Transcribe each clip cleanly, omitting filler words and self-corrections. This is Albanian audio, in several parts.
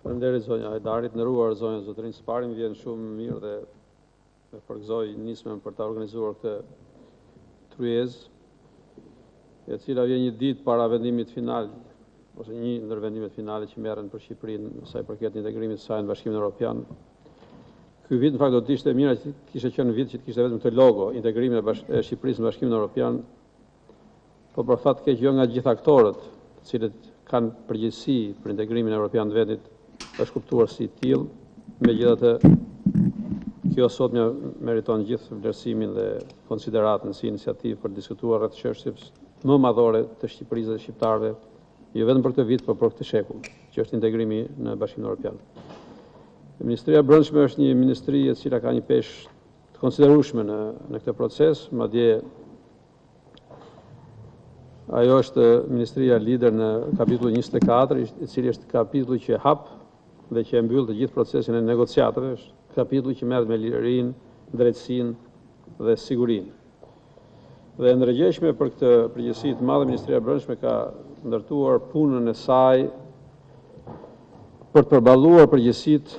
Faleminderit zonja Hajdarit, nderuar zonja Zotrin, së vjen shumë mirë dhe e përgëzoj nismen për ta organizuar këtë tryezë, e cila vjen një ditë para vendimit final, ose një ndër vendimet finale që merren për Shqipërinë sa i përket integrimit të saj në Bashkimin Evropian. Ky vit në fakt do të ishte mirë që kishte qenë vit që të kishte vetëm këtë logo, integrimin e Shqipërisë në Bashkimin Evropian, po për fat keq jo nga gjithë aktorët, të cilët kanë përgjegjësi për integrimin evropian të vendit, është kuptuar si tillë, megjithatë kjo sotme meriton gjithë vlerësimin dhe konsideratën si iniciativë për të diskutuar rreth çështjes më madhore të Shqipërisë dhe shqiptarëve, jo vetëm për këtë vit, por për këtë shekull, që është integrimi në Bashkimin Evropian. Ministria e Brendshme është një ministri e cila ka një peshë të konsiderueshme në këtë proces, madje ajo është ministria lider në kapitulli 24, i cili është kapitulli që hap dhe që e mbyll të gjithë procesin e negociatave, është kapitulli që merret me lirinë, drejtësinë dhe sigurinë. Dhe ndërgjegjshme për këtë përgjegjësi të madhe, Ministria e Brendshme ka ndërtuar punën e saj për të përballuar përgjegjësitë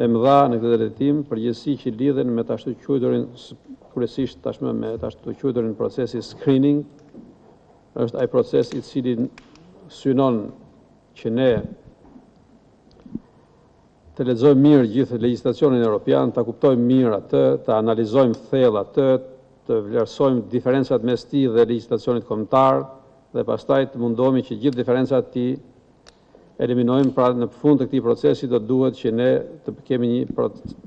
e mëdha në këtë drejtim, përgjegjësi që lidhen me të ashtu quajturin, kryesisht tashmë me të ashtu quajturin procesi screening, është ai proces i cili synon që ne të lexojmë mirë gjithë legjislacionin evropian, ta kuptojmë mirë atë, ta analizojmë thellë atë, të vlerësojmë diferencat mes tij dhe legjislacionit kombëtar dhe pastaj të mundohemi që gjithë diferencat të eliminojmë. Pra në fund të këtij procesi do duhet që ne të kemi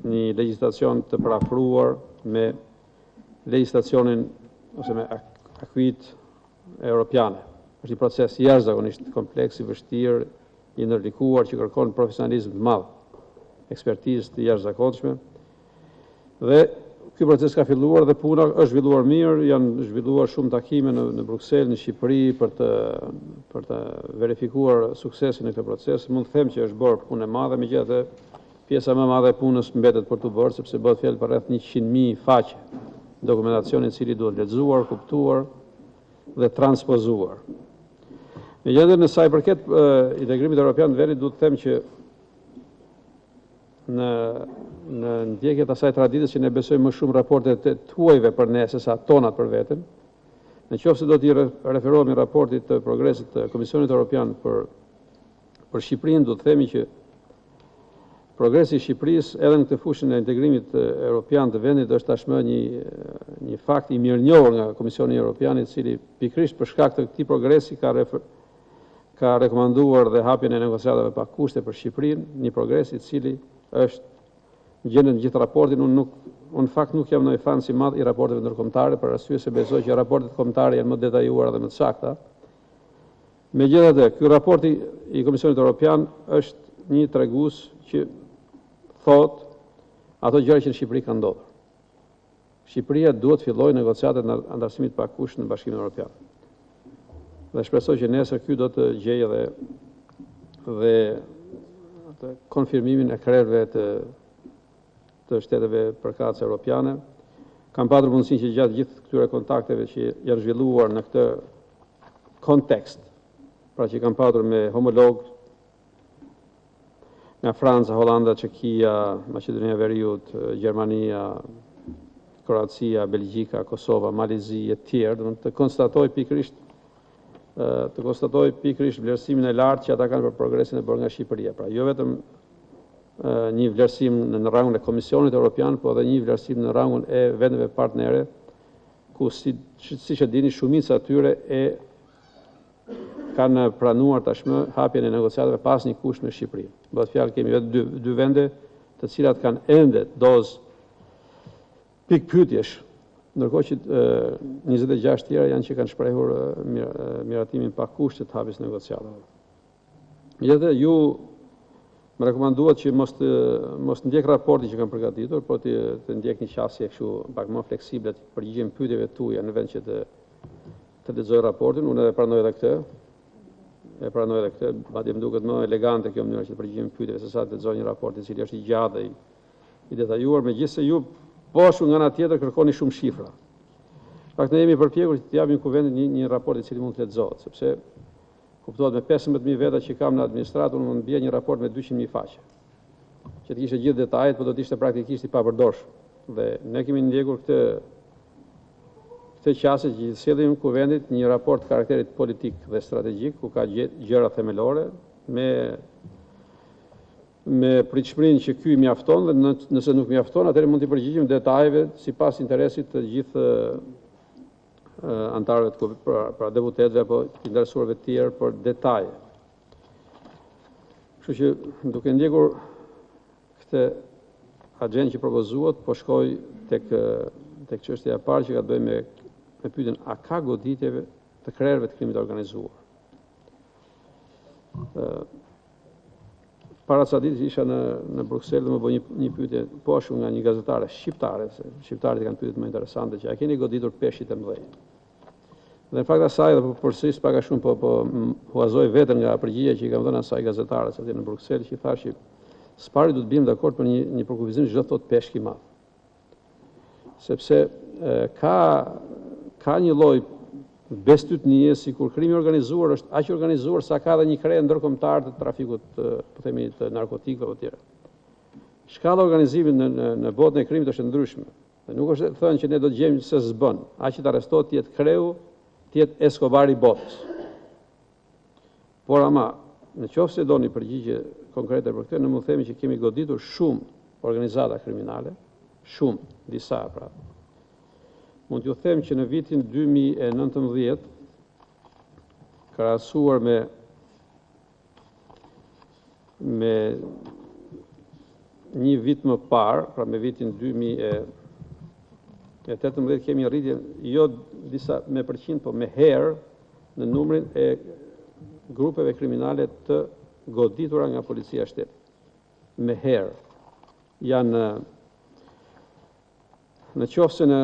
një legjislacion të parafruar me legjislacionin ose me akuit europiane. Është një proces jashtëzakonisht kompleks, i vështirë, i ndërlikuar që kërkon profesionalizëm të madh, ekspertizë të jashtëzakonshme. Dhe ky proces ka filluar dhe puna është zhvilluar mirë, janë zhvilluar shumë takime në Bruksel, në Shqipëri për të verifikuar suksesin e këtij procesi. Mund të them që është bërë punë e madhe, megjithatë pjesa më e madhe e punës mbetet për të bërë, sepse bëhet fjalë për rreth 100.000 faqe dokumentacioni i cili duhet lexuar, kuptuar dhe transpozuar. Megjithatë në sa i përket integrimit evropian të vendit, duhet të them që në ndjekje të asaj traditës që ne besojmë më shumë raportet e tuajve për ne se sa tonat për veten, nëse do t'i referohemi raportit të progresit të Komisionit Evropian për Shqipërinë, do të themi që progresi i Shqipërisë edhe në këtë fushën e integrimit evropian të vendit është tashmë një fakt i mirënjohur nga Komisioni Evropian, i cili pikërisht për shkak të këtij progresi ka rekomanduar dhe hapjen e negociatave pa kushte për Shqipërinë, një progres i cili është gjendet në gjithë raportin. Unë fakt nuk jam ndonjë fan i madh i raporteve ndërkombëtare, për arsye se besoj që raportet kombëtare janë më detajuara dhe më të sakta. Megjithatë, ky raport i Komisionit Evropian është një tregues që thot ato gjëra që në Shqipëri kanë ndodhur. Shqipëria duhet të fillojë negociatet në antarësimit pa kusht në Bashkimin Evropian. Dhe shpresoj që nesër ky do të gjejë dhe konfirmimin e krerëve të shteteve përkatëse europiane. Kam patur mundësinë që gjatë gjithë këtyre kontakteve që janë zhvilluar në këtë kontekst, pra që kam patur me homologë nga Franca, Holanda, Çekia, Maqedonia e Veriut, Gjermania, Kroacia, Belgjika, Kosova, Malizi e tjerë, të konstatoj pikërisht vlerësimin e lartë që ata kanë për progresin e bërë nga Shqipëria. Pra jo vetëm një vlerësim në rangun e Komisionit Evropian, po edhe një vlerësim në rangun e vendeve partnere, ku siç e dini shumica atyre kanë pranuar tashmë hapjen e negociatave pas një kusht me Shqipërinë. Bëhet fjalë kemi vetë dy vende të cilat kanë ende dozë pikpyetjesh, ndërkohë që 26 tjera janë që kanë shprehur miratimin pa kushte të hapjes negociatave. Megjithatë, ju më rekomanduat që mos të ndjek raportin që kam përgatitur, por të ndjek një qasje kështu pak më fleksible të përgjigjem pyetjeve tuaja në vend që të lexoj raportin. Unë edhe pranoj edhe këtë. Madje më duket më elegante kjo mënyra që të përgjigjem pyetjeve se sa të lexoj një raport i cili është i gjatë dhe i detajuar, megjithëse ju poshtu nga ana tjetër kërkoni shumë shifra. Pak ne jemi përpjekur që të japim kuvendit një raport i cili mund të lexohet, sepse Kuptohet me 15.000 veta që kam në administratë, unë më bie një raport me 200.000 faqe. Që të kishte gjithë detajet, por do të ishte praktikisht i papërdorshëm. Dhe ne kemi ndjekur këtë qasje që i sillim kuvendit një raport karakterit politik dhe strategjik, ku ka gjëra themelore, me pritshmërinë që ky mjafton, dhe nëse nuk mjafton, atëherë mund t'i përgjigjim detajeve sipas interesit të gjithë antarëve të pra deputetëve apo të interesuarve të tjerë për detaje. Kështu që duke ndjekur këtë agjendë që propozuat, po shkoj tek çështja e parë që ka të bëjë me pyetjen a ka goditjeve të krerëve të krimit organizuar. Para ca ditë isha në Bruksel dhe më bëj një pyetje po ashtu nga një gazetare shqiptare, se shqiptarët kanë pyetje më interesante që a keni goditur peshqit e mëdhenj. Dhe në fakt asaj dhe përsëris pak a shumë po huazoj veten nga përgjigjja që i kam dhënë asaj gazetares atje në Bruksel, që i thash që s'pari du të bim dakord për një përkufizim çdo thot peshk i madh. Sepse ka një lloj bestytnie, sikur krimi organizuar është aq organizuar sa ka dhe një krye ndërkombëtar të trafikut, po themi, të narkotikëve etj. Shkalla e organizimit në botën e krimit është ndryshme. Dhe nuk është thënë që ne do të gjejmë se s'bën. Aq që të arrestohet të jetë kreu, të jetë Escobar i botës. Por ama, në qoftë se doni përgjigje konkrete për këtë, ne mund të themi që kemi goditur shumë organizata kriminale, shumë, disa pra. Mund t'ju them që në vitin 2019, krahasuar me një vit më parë, pra me vitin 2018, kemi rritje jo disa me përqind, po me herë në numrin e grupeve kriminale të goditura nga policia e shtetit. Me herë. Në qoftë se në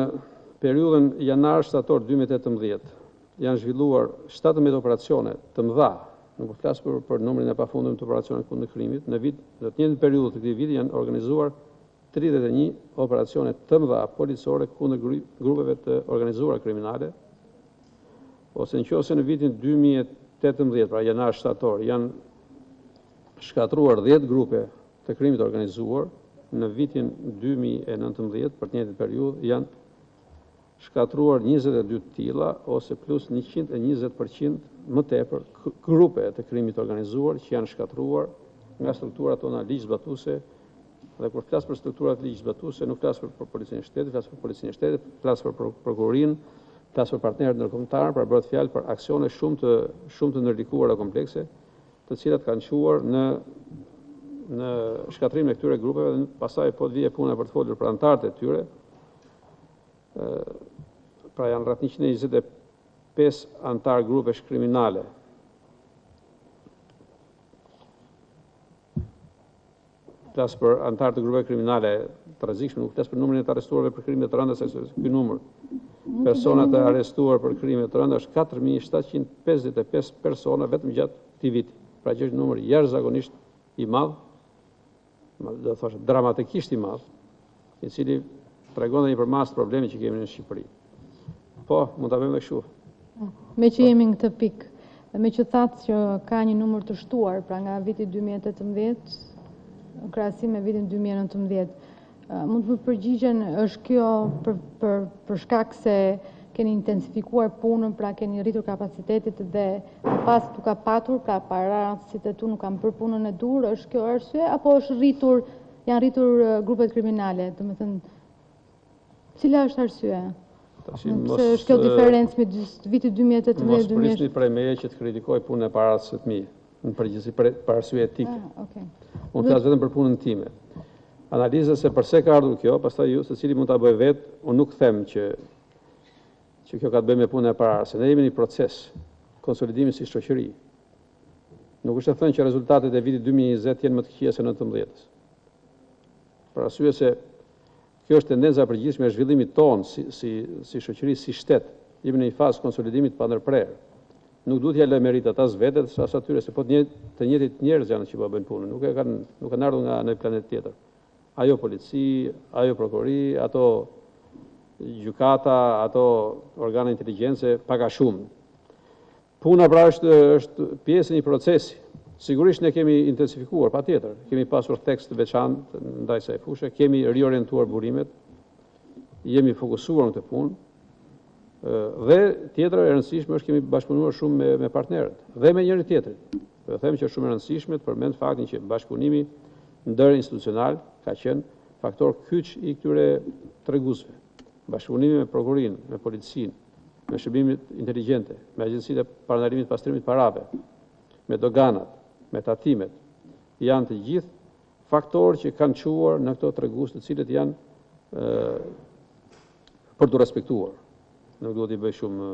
periudhën janar-shtator 2018 janë zhvilluar 17 operacione të mëdha, nuk po flas për numrin e pafundëm të operacioneve kundër krimit, në të njëjtën periudhë të këtij viti janë organizuar 31 operacione të mëdha policore kundër grupeve të organizuara kriminale, ose nëse në vitin 2018, pra janar-shtator, janë shkatëruar 10 grupe të krimit organizuar, në vitin 2019, për të njëjtën periudhë, janë shkatëruar 22 tilla, ose plus 120% më tepër grupe të krimit organizuar që janë shkatëruar nga strukturat tona ligjzbatuese. Dhe kur flas për strukturat ligjzbatuese, nuk flas për policinë e shtetit, flas për policinë e shtetit, flas për prokurorinë, flas për partnerët ndërkombëtar, pra bëhet fjalë për aksione shumë të ndërlikuara komplekse, të cilat kanë quar në shkatërimin e këtyre grupeve, dhe pastaj po të vijë puna për të folur për anëtarët e tyre. Pra janë rreth 125 antar grupesh kriminale. Flas për antar të grupeve kriminale të rrezikshme, nuk flas për numrin e të arrestuarve për krime të rënda, se ky numër persona të arrestuar për krime të rënda është 4755 persona vetëm gjatë këtij viti. Pra që është numër jashtëzakonisht i madh, do të thosh dramatikisht i madh, i cili tregon një përmas të problemi që kemi në Shqipëri. Po, mund ta bëjmë dhe kështu. Me që jemi në këtë pikë, me që thatë që ka një numër të shtuar, pra nga viti 2018, në krahasim me vitin 2019, mund të më përgjigjen, është kjo për shkak se keni intensifikuar punën, pra keni rritur kapacitetit dhe pas tu ka patur, pra parasit e tu nuk kam për punën e dur, është kjo arsye, apo janë rritur grupet kriminale, do të thënë, cila është arsye? Nëse është kjo diferencë me vitit 2018-2019? Mos prisni prej meje që të kritikoj punën e parasit të mi, në përgjithësi për arsye etike. Unë flas vetëm për punën time. Analiza se përse ka ardhur kjo, pastaj ju secili mund ta bëjë vetë, unë nuk them që kjo ka të bëjë me punën e parasit. Ne jemi në një proces konsolidimi si shoqëri. Nuk është të thënë që rezultatet e vitit 2020 janë më të këqija se 19. Për arsye se kjo është tendenca e përgjithshme e zhvillimit tonë si shoqëri, si shtet. Jemi në një fazë konsolidimit pa ndërprerje. Nuk duhet t'ia lë meritat as vetet, as atyre, se po të njëjtit njerëz janë që po bëjnë punën, nuk kanë ardhur nga një planet tjetër. Ajo polici, ajo prokurori, ato gjykata, ato organe inteligjencë, pak a shumë. Puna pra është pjesë e një procesi. Sigurisht ne kemi intensifikuar, patjetër. Kemi pasur tekst të veçantë ndaj kësaj fushë, kemi riorientuar burimet, jemi fokusuar në këtë punë. Dhe tjetra e rëndësishme është kemi bashkëpunuar shumë me partnerët dhe me njëri tjetrin. Do them që është shumë e rëndësishme të përmend faktin që bashkëpunimi ndërinstitucional ka qenë faktor kyç i këtyre treguesve. Bashkëpunimi me prokurorinë, me policinë, me shërbimet inteligjente, me agjencitë e parandalimit pastrimit parave, me doganat, me tatimet, janë të gjithë faktorë që kanë quar në këto tregues të cilët janë për të respektuar. Nuk duhet i bëj shumë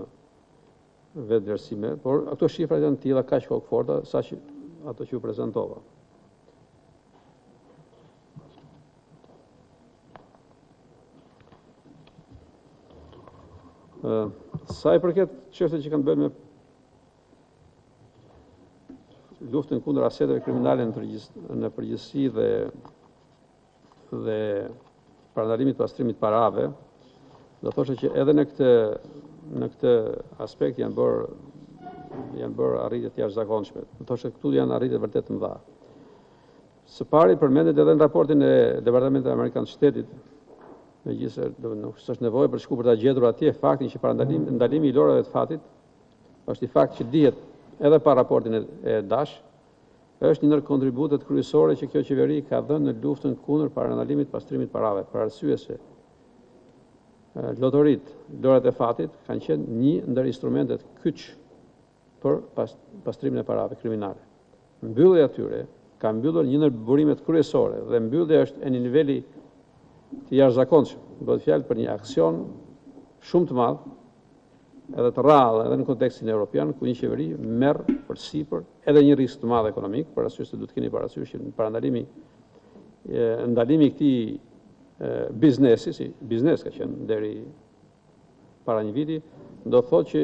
vetë vlerësime, por ato shifrat janë tilla kaq kokëforta sa që ato që ju prezantova. Sa i përket çështjeve që kanë bërë me luftën kundër aseteve kriminale në përgjithësi dhe parandalimit pastrimit parave, do thoshe që edhe në këtë aspekt janë bërë arritje të jashtëzakonshme. Do thoshe këtu janë arritje vërtet të mëdha. Së pari përmendet edhe në raportin e Departamentit Amerikan të Shtetit, megjithëse nuk është nevojë për shku për ta gjetur atje faktin që ndalimi i lorave të fatit është i fakt që dihet edhe pa raportin e Dash, është një ndër kontributet kryesore që kjo qeveri ka dhënë në luftën kundër parandalimit pastrimit parave, për arsye se lotorit, lorat e fatit kanë qenë një ndër instrumentet kyç për pastrimin e parave kriminale. Mbyllja atyre ka mbyllur një ndër burimet kryesore dhe mbyllja është e një niveli të jashtëzakonshëm. Bëhet fjalë për një aksion shumë të madh, edhe të rrallë, edhe në kontekstin europian, ku një qeveri merr përsipër edhe një risk të madh ekonomik, për arsye se duhet keni parasysh që ndalimi i këtij biznesi, si biznes ka qenë deri para një viti, do thotë që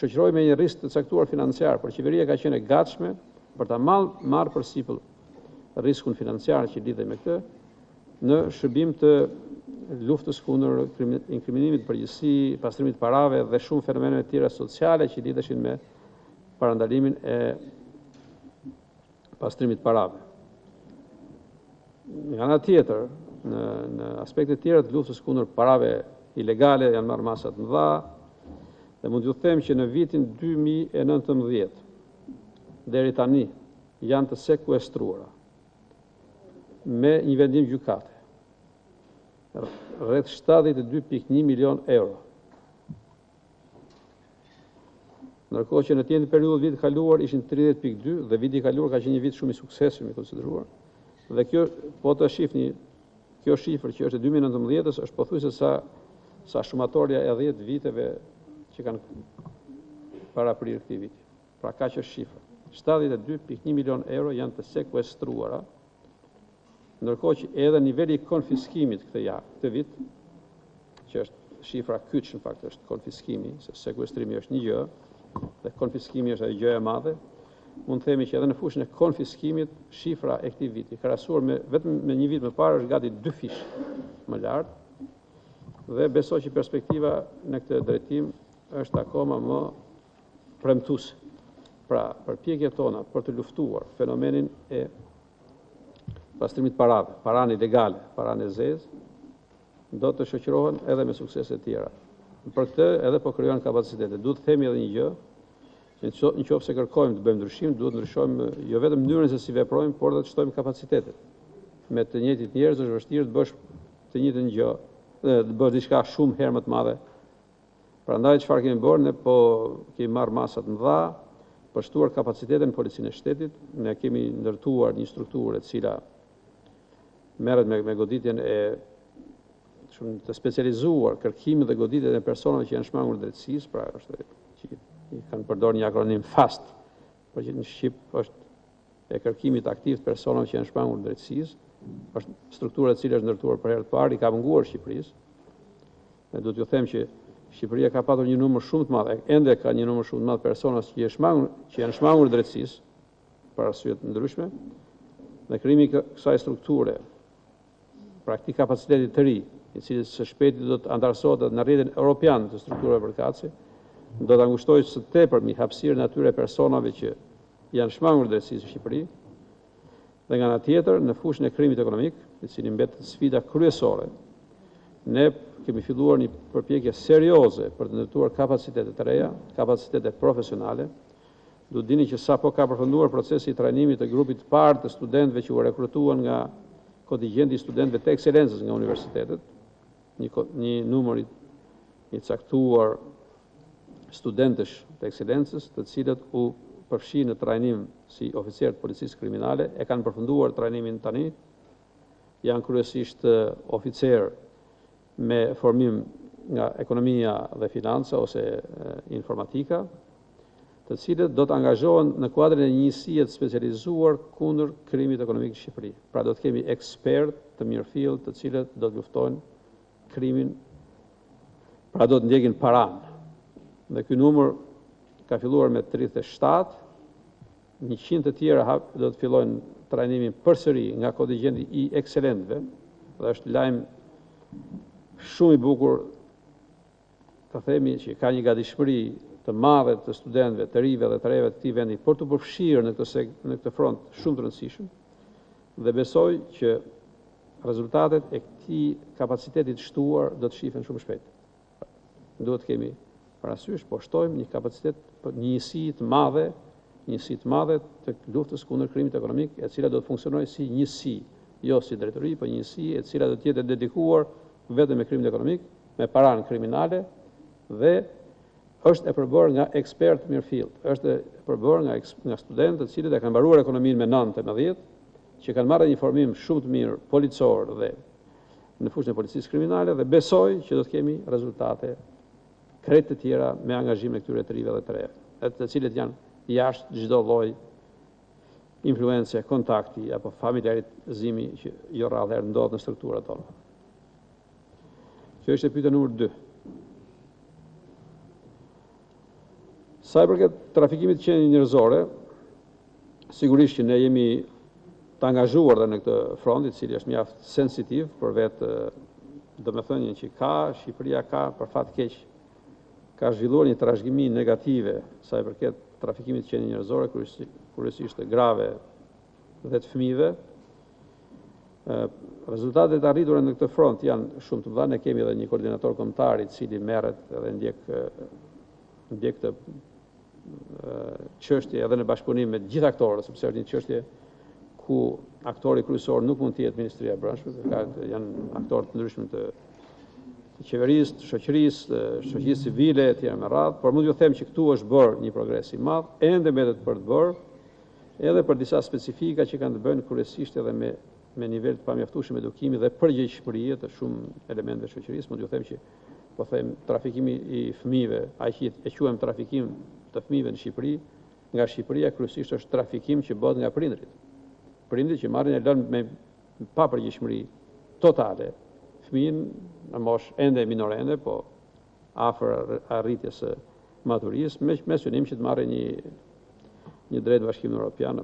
shoqërohej me një risk të caktuar financiar, por qeveria ka qenë e gatshme për ta marrë përsipër riskun financiar që lidhej me këtë, në shërbim të luftës kundër inkriminimit përgjithësi, pastrimit parave dhe shumë fenomeneve tjera sociale që lidheshin me parandalimin e pastrimit parave. Nga ana tjetër, në aspektet tjera të luftës kundër parave ilegale janë marrë masa të mëdha dhe mund t'ju them që në vitin 2019 deri tani janë të sekuestruara me një vendim gjykate rreth 72.1 milion euro. Ndërkohë që në të njëjtën periudhë vitit kaluar ishin 30.2 dhe viti i kaluar ka qenë një vit shumë i suksesshëm i konsideruar. Dhe kjo, po të shihni, kjo shifër që është e 2019-s është pothuajse sa shumatorja e 10 viteve që kanë para prirë këtij viti. Pra kaq është shifra. 72.1 milion euro janë të sekuestruara, ndërkohë që edhe niveli i konfiskimit këtë vit, që është shifra kyç në fakt është konfiskimi, se sekuestrimi është një gjë dhe konfiskimi është ajo gjë e madhe, mund të themi që edhe në fushën e konfiskimit shifra e këtij viti krahasuar vetëm me një vit më parë është gati 2 fish më lart dhe besoj që perspektiva në këtë drejtim është akoma më premtuese. Pra, përpjekjet tona për të luftuar fenomenin e pastrimit parave, paranë ilegale, paranë e zezë, do të shoqërohen edhe me suksese të tjera. Për këtë edhe po krijojnë kapacitete. Duhet të themi edhe një gjë, që nëse kërkojmë të bëjmë ndryshim, duhet të ndryshojmë jo vetëm mënyrën se si veprojmë, por edhe të shtojmë kapacitetet. Me të njëjtit njerëz është vështirë të bësh të njëjtën gjë, të bësh diçka shumë herë më të madhe. Prandaj çfarë kemi bërë, ne po kemi marrë masa të mëdha, për shtuar kapacitetin në policinë e shtetit, ne kemi ndërtuar një strukturë e cila merret me goditjen e shumë të specializuar, kërkimin dhe goditjen e personave që janë shmangur drejtësisë, pra është që i kanë përdorur një akronim FAST, por që në shqip është e kërkimit aktiv të personave që janë shmangur drejtësisë, është struktura e cila është ndërtuar për herë të parë, i ka munguar Shqipërisë. Ne do t'ju them që Shqipëria ka patur një numër shumë të madh, ende ka një numër shumë të madh personash që janë shmangur drejtësisë për arsye të ndryshme, dhe krijimi i kësaj strukture, pra këtij kapaciteti të ri, i cili së shpejti do të antarësohet në rrjetin Europian të strukturave përkatëse, do të angushtoj së tepërmi hapësirën e atyre personave që janë shmangur drejtësisë në Shqipëri, dhe nga ana tjetër në fushën e krimit ekonomik, i cili mbetet sfida kryesore. Ne kemi filluar një përpjekje serioze për të ndërtuar kapacitete të reja, kapacitete profesionale. Du dini që sapo ka përfunduar procesi i trajnimit të grupit të parë të studentëve që u rekrutuan nga kontingjenti i studentëve të ekselencës nga universitetet, një numër i caktuar studentësh të ekselencës, të cilët u përfshin në trajnim si oficer të policisë kriminale, e kanë përfunduar trajnimin tani, janë kryesisht oficer me formim nga ekonomia dhe financa ose informatika, të cilët do të angazhohen në kuadrin e njësie të specializuar kundër krimit ekonomik në Shqipëri. Pra do të kemi ekspert të mirëfill të cilët do të luftojnë krimin, pra do të ndjekin paran. Dhe ky numër ka filluar me 37, 100 të tjera do të fillojnë trajnimin përsëri nga kontingjenti i ekselentëve, dhe është lajm shumë i bukur të themi që ka një gatishmëri të madhe të studentëve, të rive dhe të reve të këtij vendi për të përfshirë në këtë front shumë të rëndësishëm, dhe besoj që rezultatet e këtij kapaciteti të shtuar do të shihen shumë shpejt. Duhet të kemi parasysh, po shtojmë një kapacitet, një njësi të madhe të luftës kundër krimit ekonomik, e cila do të funksionojë si njësi, jo si drejtori, po njësi e cila do të jetë dedikuar vetëm me krimin ekonomik, me paran kriminale, dhe është e përbërë nga ekspert mirëfill, është e përbërë nga studentë të cilët e kanë mbaruar ekonominë me 9 me 10, që kanë marrë një formim shumë të mirë policor dhe në fushën e policisë kriminale, dhe besoj që do të kemi rezultate krejt të tjera me angazhim e këtyre të rive dhe të reve, të cilët janë jashtë çdo lloj influence, kontakti apo familjarizimi që jo rrallë herë ndodhet në strukturat tona. Kjo është pyetja numër 2. Sa i përket trafikimit të qenieve njerëzore, sigurisht që ne jemi të angazhuar dhe në këtë front, i cili është mjaft sensitiv për vetë domethënien që Shqipëria ka për fat keq ka zhvilluar një trashëgimi negative sa i përket trafikimit të qenieve njerëzore, kryesisht të grave dhe të fëmijëve. Rezultatet arritura në këtë front janë shumë të mëdha. Ne kemi edhe një koordinator kombëtar i cili merret dhe ndjek këtë çështje edhe në bashkëpunim me të gjithë aktorët, sepse është një çështje ku aktori kryesor nuk mund të jetë Ministria e Brendshme, janë aktorë të ndryshëm të qeverisë, të shoqërisë civile e tjera me radhë, por mund t'ju them që këtu është bërë një progres i madh, ende mbetet për të bërë, edhe për disa specifika që kanë të bëjnë kryesisht edhe me nivel të pamjaftueshëm edukimi dhe përgjegjëshmërie të shumë elementeve të shoqërisë. Mund t'ju them që po them trafikimi i fëmijëve, aq që e quajmë trafikim të fëmijëve në Shqipëri, nga Shqipëria kryesisht është trafikim që bëhet nga prindrit. Prindrit që marrin e lënë me papërgjegjëshmëri totale fëmijën në moshë ende minorende, po afër arritjes së maturisë, me synim që të marrë një drejt Bashkimin Europian.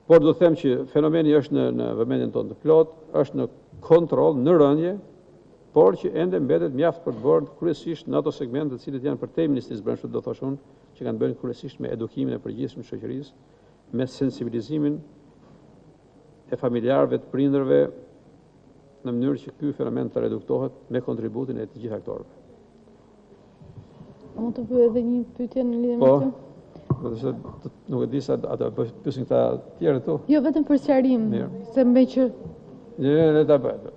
Por do të them që fenomeni është në vëmendjen tonë të plot, është në kontroll, në rënje, por që ende mbetet mjaft për të bërë kryesisht në ato segmente të cilët janë përtej Ministrisë së Brendshme, do thosh unë, që kanë bënë kryesisht me edukimin e përgjithshëm të shoqërisë, me sensibilizimin e familjarëve, të prindërve, në mënyrë që ky fenomen të reduktohet me kontributin e të gjithë aktorëve. Mund të bëj edhe një pyetje në lidhje me këtë? Nuk e di sa ata pyesin këta të tjerë këtu. Jo, vetëm për sqarim, se më që le ta bëj.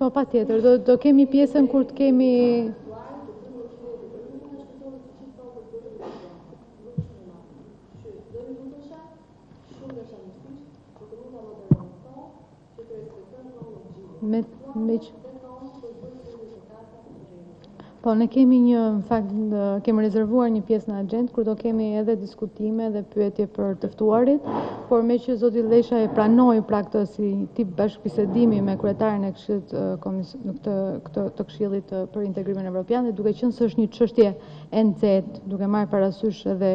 Po, patjetër, do kemi pjesën kur të kemi Po, ne kemi në fakt, kemi rezervuar një pjesë në agjendë, kur do kemi edhe diskutime dhe pyetje për të ftuarit, por me që zoti Lleshaj e pranoi pra këtë si tip bashkëbisedimi me kryetaren e Këshillit të Këshillit për Integrimin Europian, dhe duke qenë se është një çështje e nxehtë, duke marrë parasysh edhe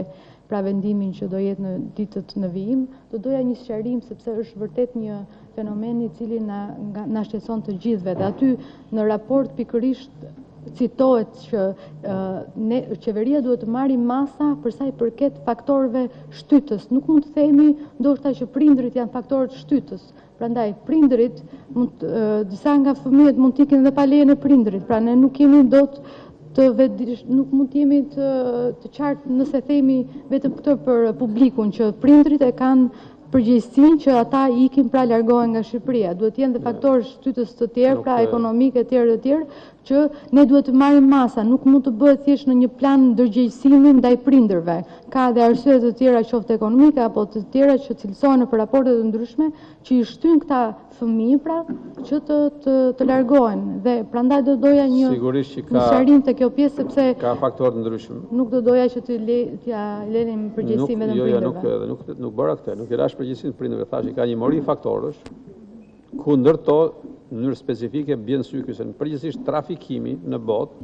pra vendimin që do jetë në ditët në vijim, do doja një sqarim sepse është vërtet një fenomen i cili na shqetëson të gjithëve. Dhe aty në raport pikërisht citohet që qeveria duhet të marrë masa për sa i përket faktorëve shtytës. Nuk mund të themi ndoshta që prindrit janë faktorët shtytës. Prandaj prindrit, disa nga fëmijët mund të ikin edhe pa lejen e prindrit. Pra ne nuk kemi dot nuk mund të jemi të qartë nëse themi vetëm këtë për publikun që prindrit e kanë përgjegjësinë që ata ikin pra largohen nga Shqipëria. Duhet të jenë dhe faktorë shtytës të tjerë, pra ekonomike të tjerë, që ne duhet të marrim masa, nuk mund të bëhet thjesht në një plan ndërgjegjësimi ndaj prindërve. Ka dhe arsye të tjera qoftë ekonomike apo të tjera që cilësohen në raporte të ndryshme që i shtyn këta fëmijë pra që të largohen. Dhe prandaj do doja një sqarim te kjo pjesë sepse ka faktorë të ndryshëm. Nuk do doja që t'ja lenim përgjegjësinë vetëm prindërve. Nuk bëra këtë, nuk i lash përgjegjësinë prindërve, thash që ka një mori faktorësh ku ndërto në mënyrë specifike bjen sy ky se përgjithsisht trafikimi në botë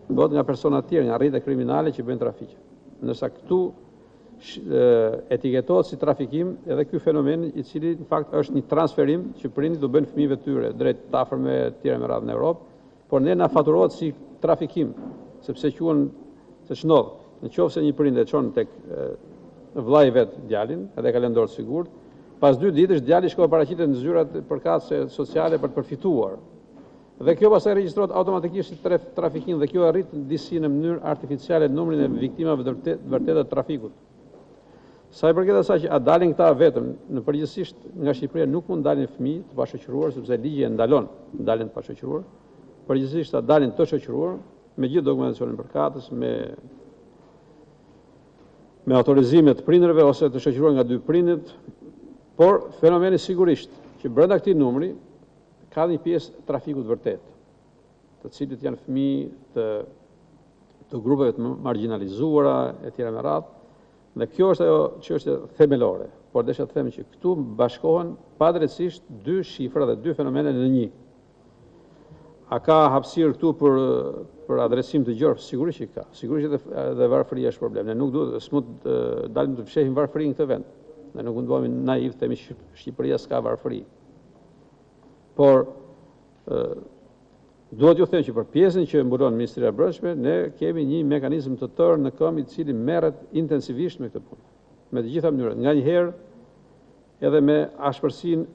bëhet nga persona të tjerë, nga rrjete kriminale që bëjnë trafik. Ndërsa këtu etiketohet si trafikim edhe ky fenomen i cili në fakt është një transferim që prindit do bëjnë fëmijëve tyre drejt të afërme të tjera me radhë në Europë, por ne na faturohet si trafikim, sepse quhen se ç'ndodh. Nëse një prind e çon tek vllai vet djalin, edhe ka lëndor sigurt, pas 2 ditësh djali shkoi paraqitet në zyrat përkatëse sociale për të përfituar. Dhe kjo pastaj regjistrohet automatikisht si trafikim dhe kjo arrit disi në mënyrë artificiale numrin e viktimave të vërtetë të trafikut. Sa i përket asaj që a dalin këta vetëm, në përgjithsisht nga Shqipëria nuk mund dalin fëmijë të pashoqëruar sepse ligji e ndalon dalin të pashoqëruar. Përgjithsisht a dalin të shoqëruar me gjithë dokumentacionin përkatës, me autorizimet të prindërve ose të shoqëruar nga 2 prindit, por fenomeni sigurisht që brenda këtij numri ka një pjesë trafikut vërtet, të cilët janë fëmijë të grupeve të marginalizuara e tjera me radhë, dhe kjo është ajo çështje themelore, por desha të them që këtu bashkohen padrejtisht 2 shifra dhe 2 fenomene në një. A ka hapësirë këtu për adresim të gjerë? Sigurisht që ka. Sigurisht edhe varfëria është problem. Ne nuk duhet, s'mund dalim të fshehim varfërinë në këtë vend. Ne nuk mund të bëhemi naiv, themi Shqipëria s'ka varfëri. Por duhet ju them që për pjesën që mbulon Ministria e Brendshme, ne kemi një mekanizëm të tërë në këmbë i cili merret intensivisht me këtë punë, me të gjitha mënyrat. Nganjëherë edhe me ashpërsinë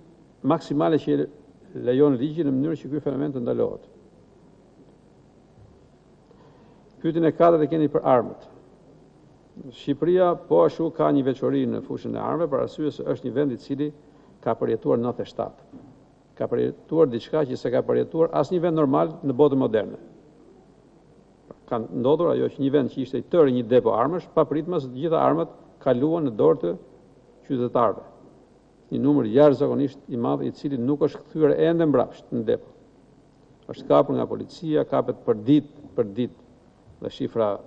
maksimale që lejon ligji në mënyrë që ky fenomen të ndalohet. Pyetjen e 4 e keni për armët. Shqipëria po ashtu ka një veçori në fushën e armëve për arsye se është një vend i cili ka përjetuar 97. Ka përjetuar diçka që se ka përjetuar asnjë vend normal në botën moderne. Ka ndodhur ajo që një vend që ishte i tërë një depo armësh, papritmas të gjitha armët kaluan në dorë të qytetarëve. Një numër jashtëzakonisht i madh i cili nuk është kthyer ende mbrapsht në depo. Është kapur nga policia, kapet për ditë dhe shifra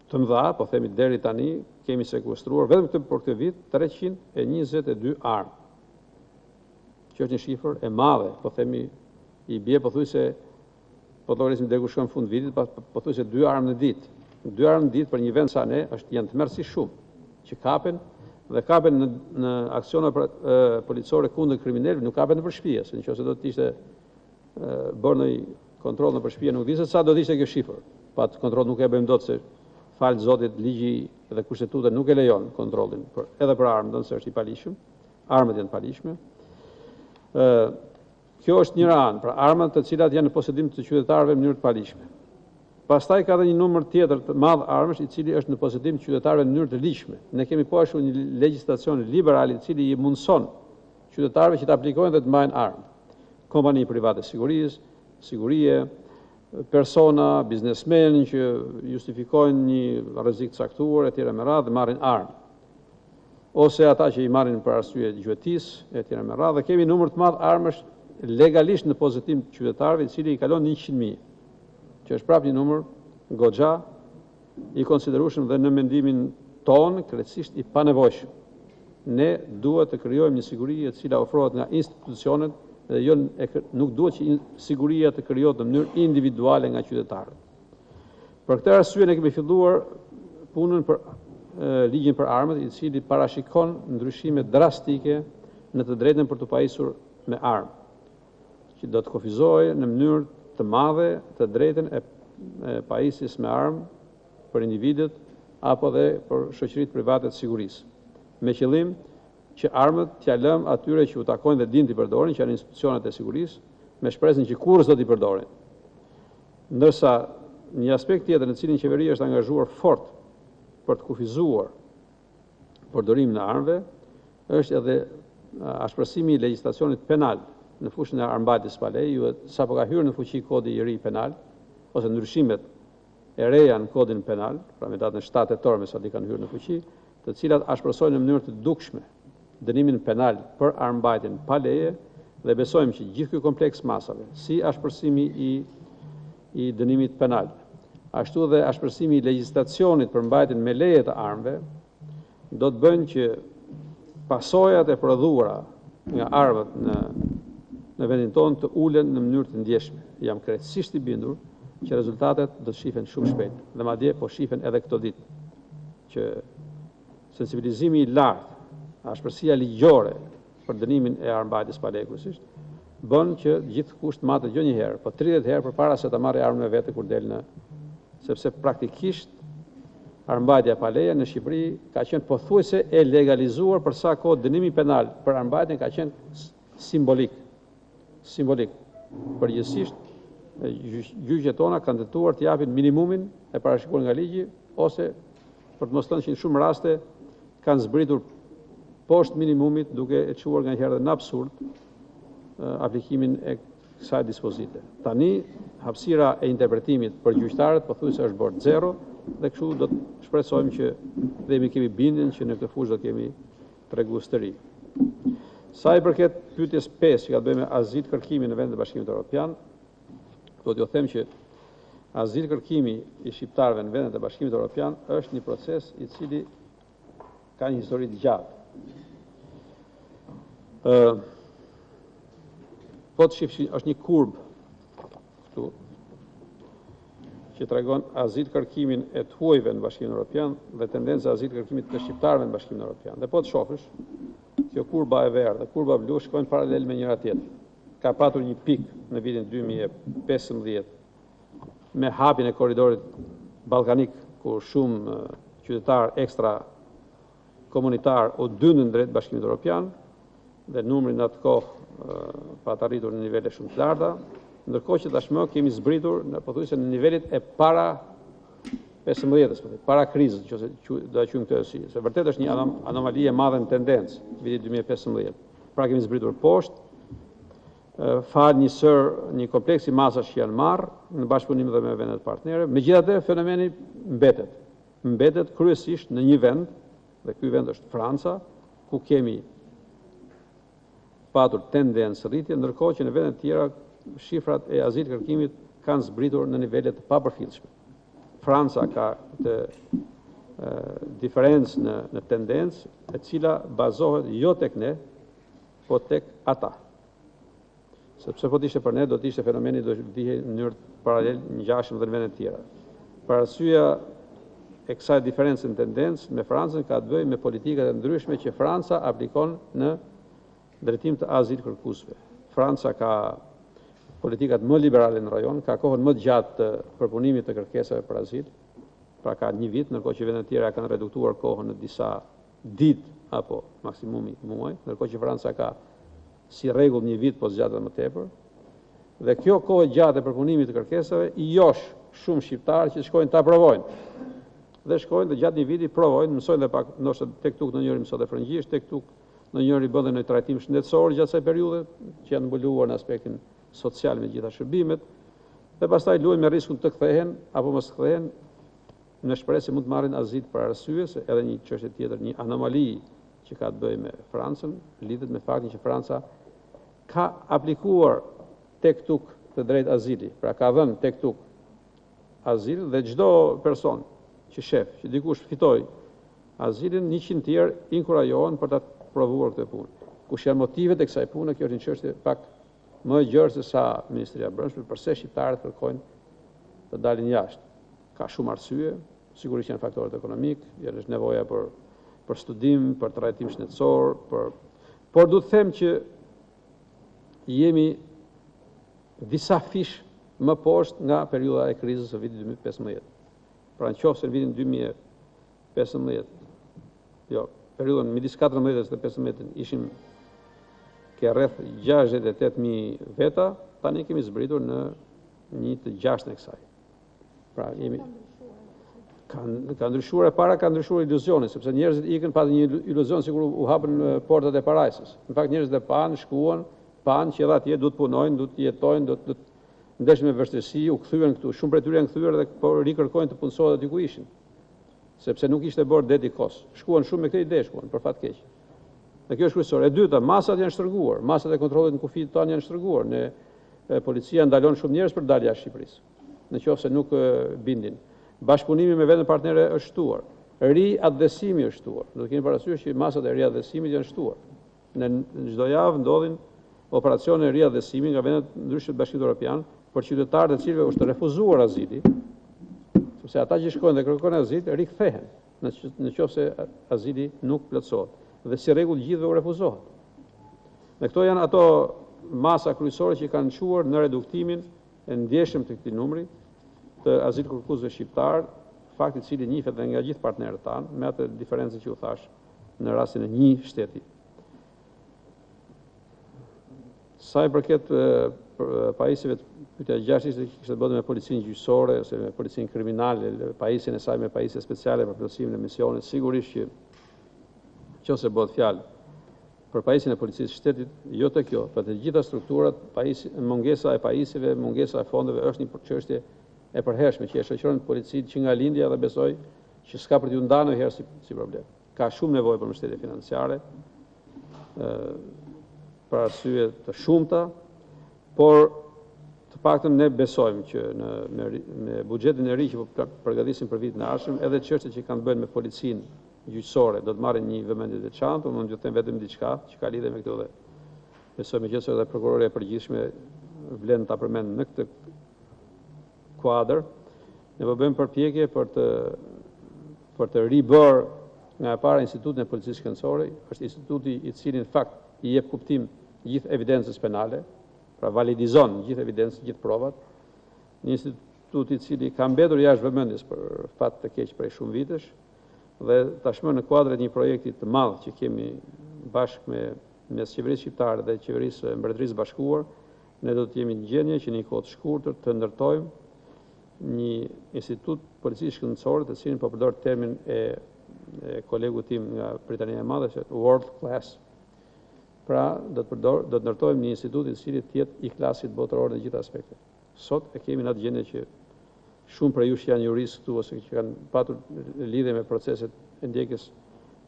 të mëdha, po themi deri tani kemi sekuestruar vetëm për këtë vit 322 armë. Që është një shifër e madhe, po themi i bie pothuajse po llogarisëm deri ku shkon fund vitit, pothuajse 2 armë në ditë. 2 armë në ditë për një vend sa ne janë të mërsi shumë që kapen dhe kapen në aksione policore kundër kriminalëve, nuk kapen nëpër shtëpi, se nëse do të ishte bërë në kontroll nëpër shtëpi, nuk di se sa do të ishte kjo shifër. Pa kontroll nuk e bëjmë dot se fal Zotit ligji dhe kushtetuta nuk e lejon kontrollin edhe për armë, nëse është i palishëm. Armët janë të palishme. Kjo është njëra anë, pra armët të cilat janë në posedim të qytetarëve në mënyrë të palishme. Pastaj ka dhe një numër tjetër të madh armësh i cili është në posedim të qytetarëve në mënyrë të ligjshme. Ne kemi po ashtu një legjislacion liberal i cili i mundson qytetarëve që të aplikojnë dhe të mbajnë armë. Kompani private sigurie, persona, biznesmenë që justifikojnë një rrezik të caktuar etj me radhë dhe marrin armë. Ose ata që i marrin për arsye gjuetisë etj me radhë, dhe kemi numër të madh armësh legalisht në posedim të qytetarëve i cili i kalon 100.000. Që është prapë një numër goxha i konsiderueshëm dhe në mendimin tonë krejtësisht i panevojshëm. Ne duhet të krijojmë një siguri e cila ofrohet nga institucionet dhe nuk duhet që siguria të krijohet në mënyrë individuale nga qytetarët. Për këtë arsye ne kemi filluar punën për ligjin për armët, i cili parashikon ndryshime drastike në të drejtën për të pajisur me armë, që do të kufizohej në mënyrë të madhe të drejtën e pajisjes me armë për individët apo dhe për shoqëritë private të sigurisë, me qëllim që armët t'ia lëm atyre që u takojnë dhe dinë t'i përdorin, që janë institucionet e sigurisë, me shpresën që kurrë s'do t'i përdorin. Ndërsa një aspekt tjetër në cilin qeveria është angazhuar fort për të kufizuar përdorimin e armëve, është edhe ashpërësimi i legjislacionit penal në fushën e armbajtjes pa leje. Ju sapo ka hyrë në fuqi kodi i ri penal, ose ndryshimet e reja në kodin penal, pra me datën 7 tetor me sa di kanë hyrë në fuqi, të cilat ashpërsojnë në mënyrë të dukshme dënimin penal për armbajtjen pa leje, dhe besojmë që gjithë ky kompleks masave, si ashpërsimi i dënimit penal, ashtu dhe ashpërsimi i legjislacionit për mbajtjen me leje të armëve, do të bëjnë që pasojat e prodhuara nga armët në vendin tonë të ulen në mënyrë të ndjeshme. Jam krejtësisht i bindur që rezultatet do të shihen shumë shpejt, dhe madje po shihen edhe këto ditë, që sensibilizimi i lartë, ashpërsia ligjore për dënimin e armbajtjes pa leje kryesisht, bën që gjithkusht matet jo një herë, po 30 herë përpara se ta marrë armën me vete kur del sepse praktikisht armbajtja pa leje në Shqipëri ka qenë pothuajse e legalizuar për sa kohë dënimi penal për armbajtjen ka qenë simbolik. Përgjithsisht gjyqet tona kanë tentuar të japin minimumin e parashikuar nga ligji, ose për të mos thënë që në shumë raste kanë zbritur poshtë minimumit, duke e çuar nganjëherë në absurd aplikimin e kësaj dispozite. Tani hapësira e interpretimit për gjyqtarët pothuajse është bërë zero, dhe kështu do të shpresojmë që dhe kemi bindjen që në këtë fushë do kemi tregues të ri. Sa i përket pyetjes 5 që ka të bëjë me azil kërkimin në vendet e Bashkimit Europian, do t'ju them që azil kërkimi i shqiptarëve në vendet e Bashkimit Europian është një proces i cili ka një histori të gjatë. Po të shifshi, është një kurb këtu që tregon azil kërkimin e të huajve në Bashkimin Europian dhe tendenca e azil kërkimit të shqiptarëve në Bashkimin Europian. Dhe po të shohësh, kjo kurba e verdhë dhe kurba blu shkojnë paralel me njëra tjetër. Ka patur një pikë në vitin 2015 me hapjen e korridorit ballkanik, ku shumë qytetar ekstra komunitar u dyndën drejt Bashkimit Europian, dhe numri në atë kohë pa të arritur në nivele shumë të larta, ndërkohë që tashmë kemi zbritur në pothuajse në nivelet e para 15-s, para krizës, nëse do ta quajmë këtë si, se vërtet është një anomali e madhe në tendencë viti 2015. Pra kemi zbritur poshtë, fal një kompleks i masash që janë marrë në bashkëpunim dhe me vendet partnere. Megjithatë, fenomeni mbetet kryesisht në një vend, dhe ky vend është Franca, ku kemi patur tendencë rritje, ndërkohë që në vendet tjera shifrat e azil kërkimit kanë zbritur në nivele të papërfillshme. Franca ka të diferencë në tendencë, e cila bazohet jo tek ne, po tek ata. Sepse po të ishte për ne, do të ishte fenomeni do të vihej në mënyrë paralel ngjashëm dhe në vendet tjera. Për arsyeja e kësaj diferencë në tendencë me Francën ka të bëjë me politikat e ndryshme që Franca aplikon në drejtim të azil kërkuesve. Franca ka politikat më liberale në rajon, ka kohën më të gjatë të përpunimit të kërkesave për azil, pra ka një vit, ndërkohë që vendet tjera kanë reduktuar kohën në disa ditë apo maksimumi muaj, ndërkohë që Franca ka si rregull një vit, po zgjatet më tepër. Dhe kjo kohë gjatë e përpunimit të kërkesave i josh shumë shqiptarë që shkojnë ta provojnë. Dhe shkojnë dhe gjatë një viti provojnë, mësojnë dhe pak, ndoshta tek tuk në njëri mësot e frëngjisht, tek tuk në njëri bën dhe në trajtim shëndetësor gjatë kësaj periudhe, që janë mbuluar në aspektin social me gjitha shërbimet, dhe pastaj luajnë me riskun të kthehen apo mos kthehen, në shpresë se mund të marrin azil për arsye se edhe një çështje tjetër, një anomali që ka të bëjë me Francën, lidhet me faktin që Franca ka aplikuar tek tuk të drejt azili, pra ka dhënë tek tuk azil, dhe çdo person që shef që dikush fitoi azilin, 100 tjerë inkurajohen për ta provuar këtë punë. Kush janë motivet e kësaj pune, kjo është një çështje pak më e gjerë se sa Ministria e Brendshme, përse shqiptarët kërkojnë të dalin jashtë. Ka shumë arsye, sigurisht janë faktorët ekonomik, është nevoja për studim, për trajtim shëndetësor, por du të them që jemi disa fish më poshtë nga periudha e krizës së vitit 2015. Pra në qoftë se në vitin 2015, periudhën midis 14 dhe 15 ishim ke rreth 68.000 veta, tani kemi zbritur në 1/6 e kësaj. Pra jemi ka ndryshuar e para, ka ndryshuar iluzioni, sepse njerëzit ikën pa një iluzion sikur u hapën portat e parajsës. Në fakt njerëzit e panë, shkuan, panë që edhe atje duhet punojnë, duhet jetojnë, duhet ndeshin me vështirësi, u kthyen këtu. Shumë prej tyre janë kthyer dhe po rikërkojnë të punësohet aty ku ishin. Sepse nuk ishte bërë deti kos. Shkuan shumë me këtë ide, shkuan, për fat keq. Dhe kjo është kryesore. E dyta, masat janë shtrënguar, masat e kontrollit në kufit tanë janë shtrënguar. Policia ndalon shumë njerëz për dalë jashtë Shqipërisë, në qoftë se nuk bindin. Bashkëpunimi me vendën partnere është shtuar. Riadhesimi është shtuar. Do të keni parasysh që masat e riadhesimit janë shtuar. Në çdo javë ndodhin operacione riadhesimi nga vendet ndryshme të Bashkimit Europian për qytetarët e cilëve është refuzuar azili, sepse ata që shkojnë dhe kërkojnë azil rikthehen në qoftë se azili nuk plotësohet. Dhe si rregull gjithëve u refuzohet. Dhe këto janë ato masa kryesore që kanë çuar në reduktimin e ndjeshëm të këtij numri të azil kërkuesve shqiptar, fakti i cili njihet dhe nga gjithë partnerët tanë, me atë diferencë që u thash në rastin e një shteti. Sa i përket pajisjeve, pyetja 6 ishte bënë me policinë gjyqësore ose me policinë kriminale, pajisjen e saj me pajisje speciale për plotësimin e misionit, sigurisht që nëse bëhet fjalë për pajisjen e policisë shtetit, jo të kjo, për të gjitha strukturat, mungesa e pajisjeve, mungesa e fondeve është një çështje e përhershme që e shoqëron policitë që nga lindja dhe besoj që s'ka për t'ju ndarë ndonjëherë si problem. Ka shumë nevojë për mbështetje financiare, për arsye të shumta, por të paktën ne besojmë që me buxhetin e ri që po përgatisim për vitin e ardhshëm, edhe çështjet që kanë të bëjnë me policinë gjyqësore do të marrin një vëmendje të veçantë, mund të them vetëm diçka që ka lidhje me këtë dhe besoj megjithëse edhe prokuroria e përgjithshme vlen ta përmend në këtë kuadër. Ne po bëjmë përpjekje për të ribërë nga e para institutin e policisë shkencore, është instituti i cili në fakt i jep kuptim gjithë evidencës penale, pra validizon gjithë evidencën, gjithë provat, një institut i cili ka mbetur jashtë vëmendjes për fat të keq prej shumë vitesh, dhe tashmë në kuadrat një projekti të madh që kemi bashkë mes qeverisë shqiptare dhe qeverisë e Mbretërisë Bashkuar, ne do të jemi në gjendje që në një kohë të shkurtër të ndërtojmë një institut policisë shkencore, të cilin po përdor termin e kolegu tim nga Britania e Madhe, që world class. Pra, do të ndërtojmë një institut i cili të jetë i klasit botëror në gjithë aspektet. Sot e kemi në atë gjendje që shumë prej jush janë juristë këtu ose që kanë patur lidhje me proceset e ndjekjes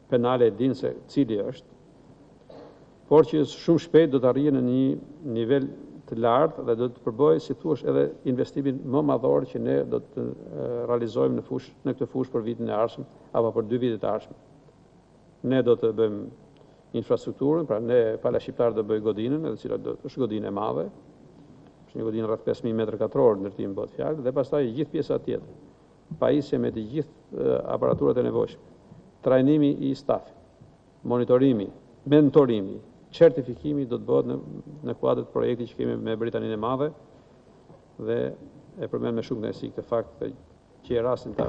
penale, dinë se cili është, por që shumë shpejt do të arrijë në një nivel të lartë dhe do të përbëjë, si thuash, edhe investimin më madhor që ne do të realizojmë në këtë fushë për vitin e ardhshëm apo për 2 vitet e ardhshëm. Ne do të bëjmë infrastrukturën, pra ne pala shqiptar do bëjë godinën, edhe cila është godinë e madhe, është një godinë rreth 5.000 m2 ndërtim bëhet fjalë, dhe pastaj gjithë pjesa tjetër, pajisje me të gjithë aparaturat e nevojshme, trajnimi i stafit, monitorimi, mentorimi, certifikimi do të bëhet në kuadër të projektit që kemi me Britaninë e Madhe, dhe e përmend me shumë kënaqësi këtë fakt që e rastin të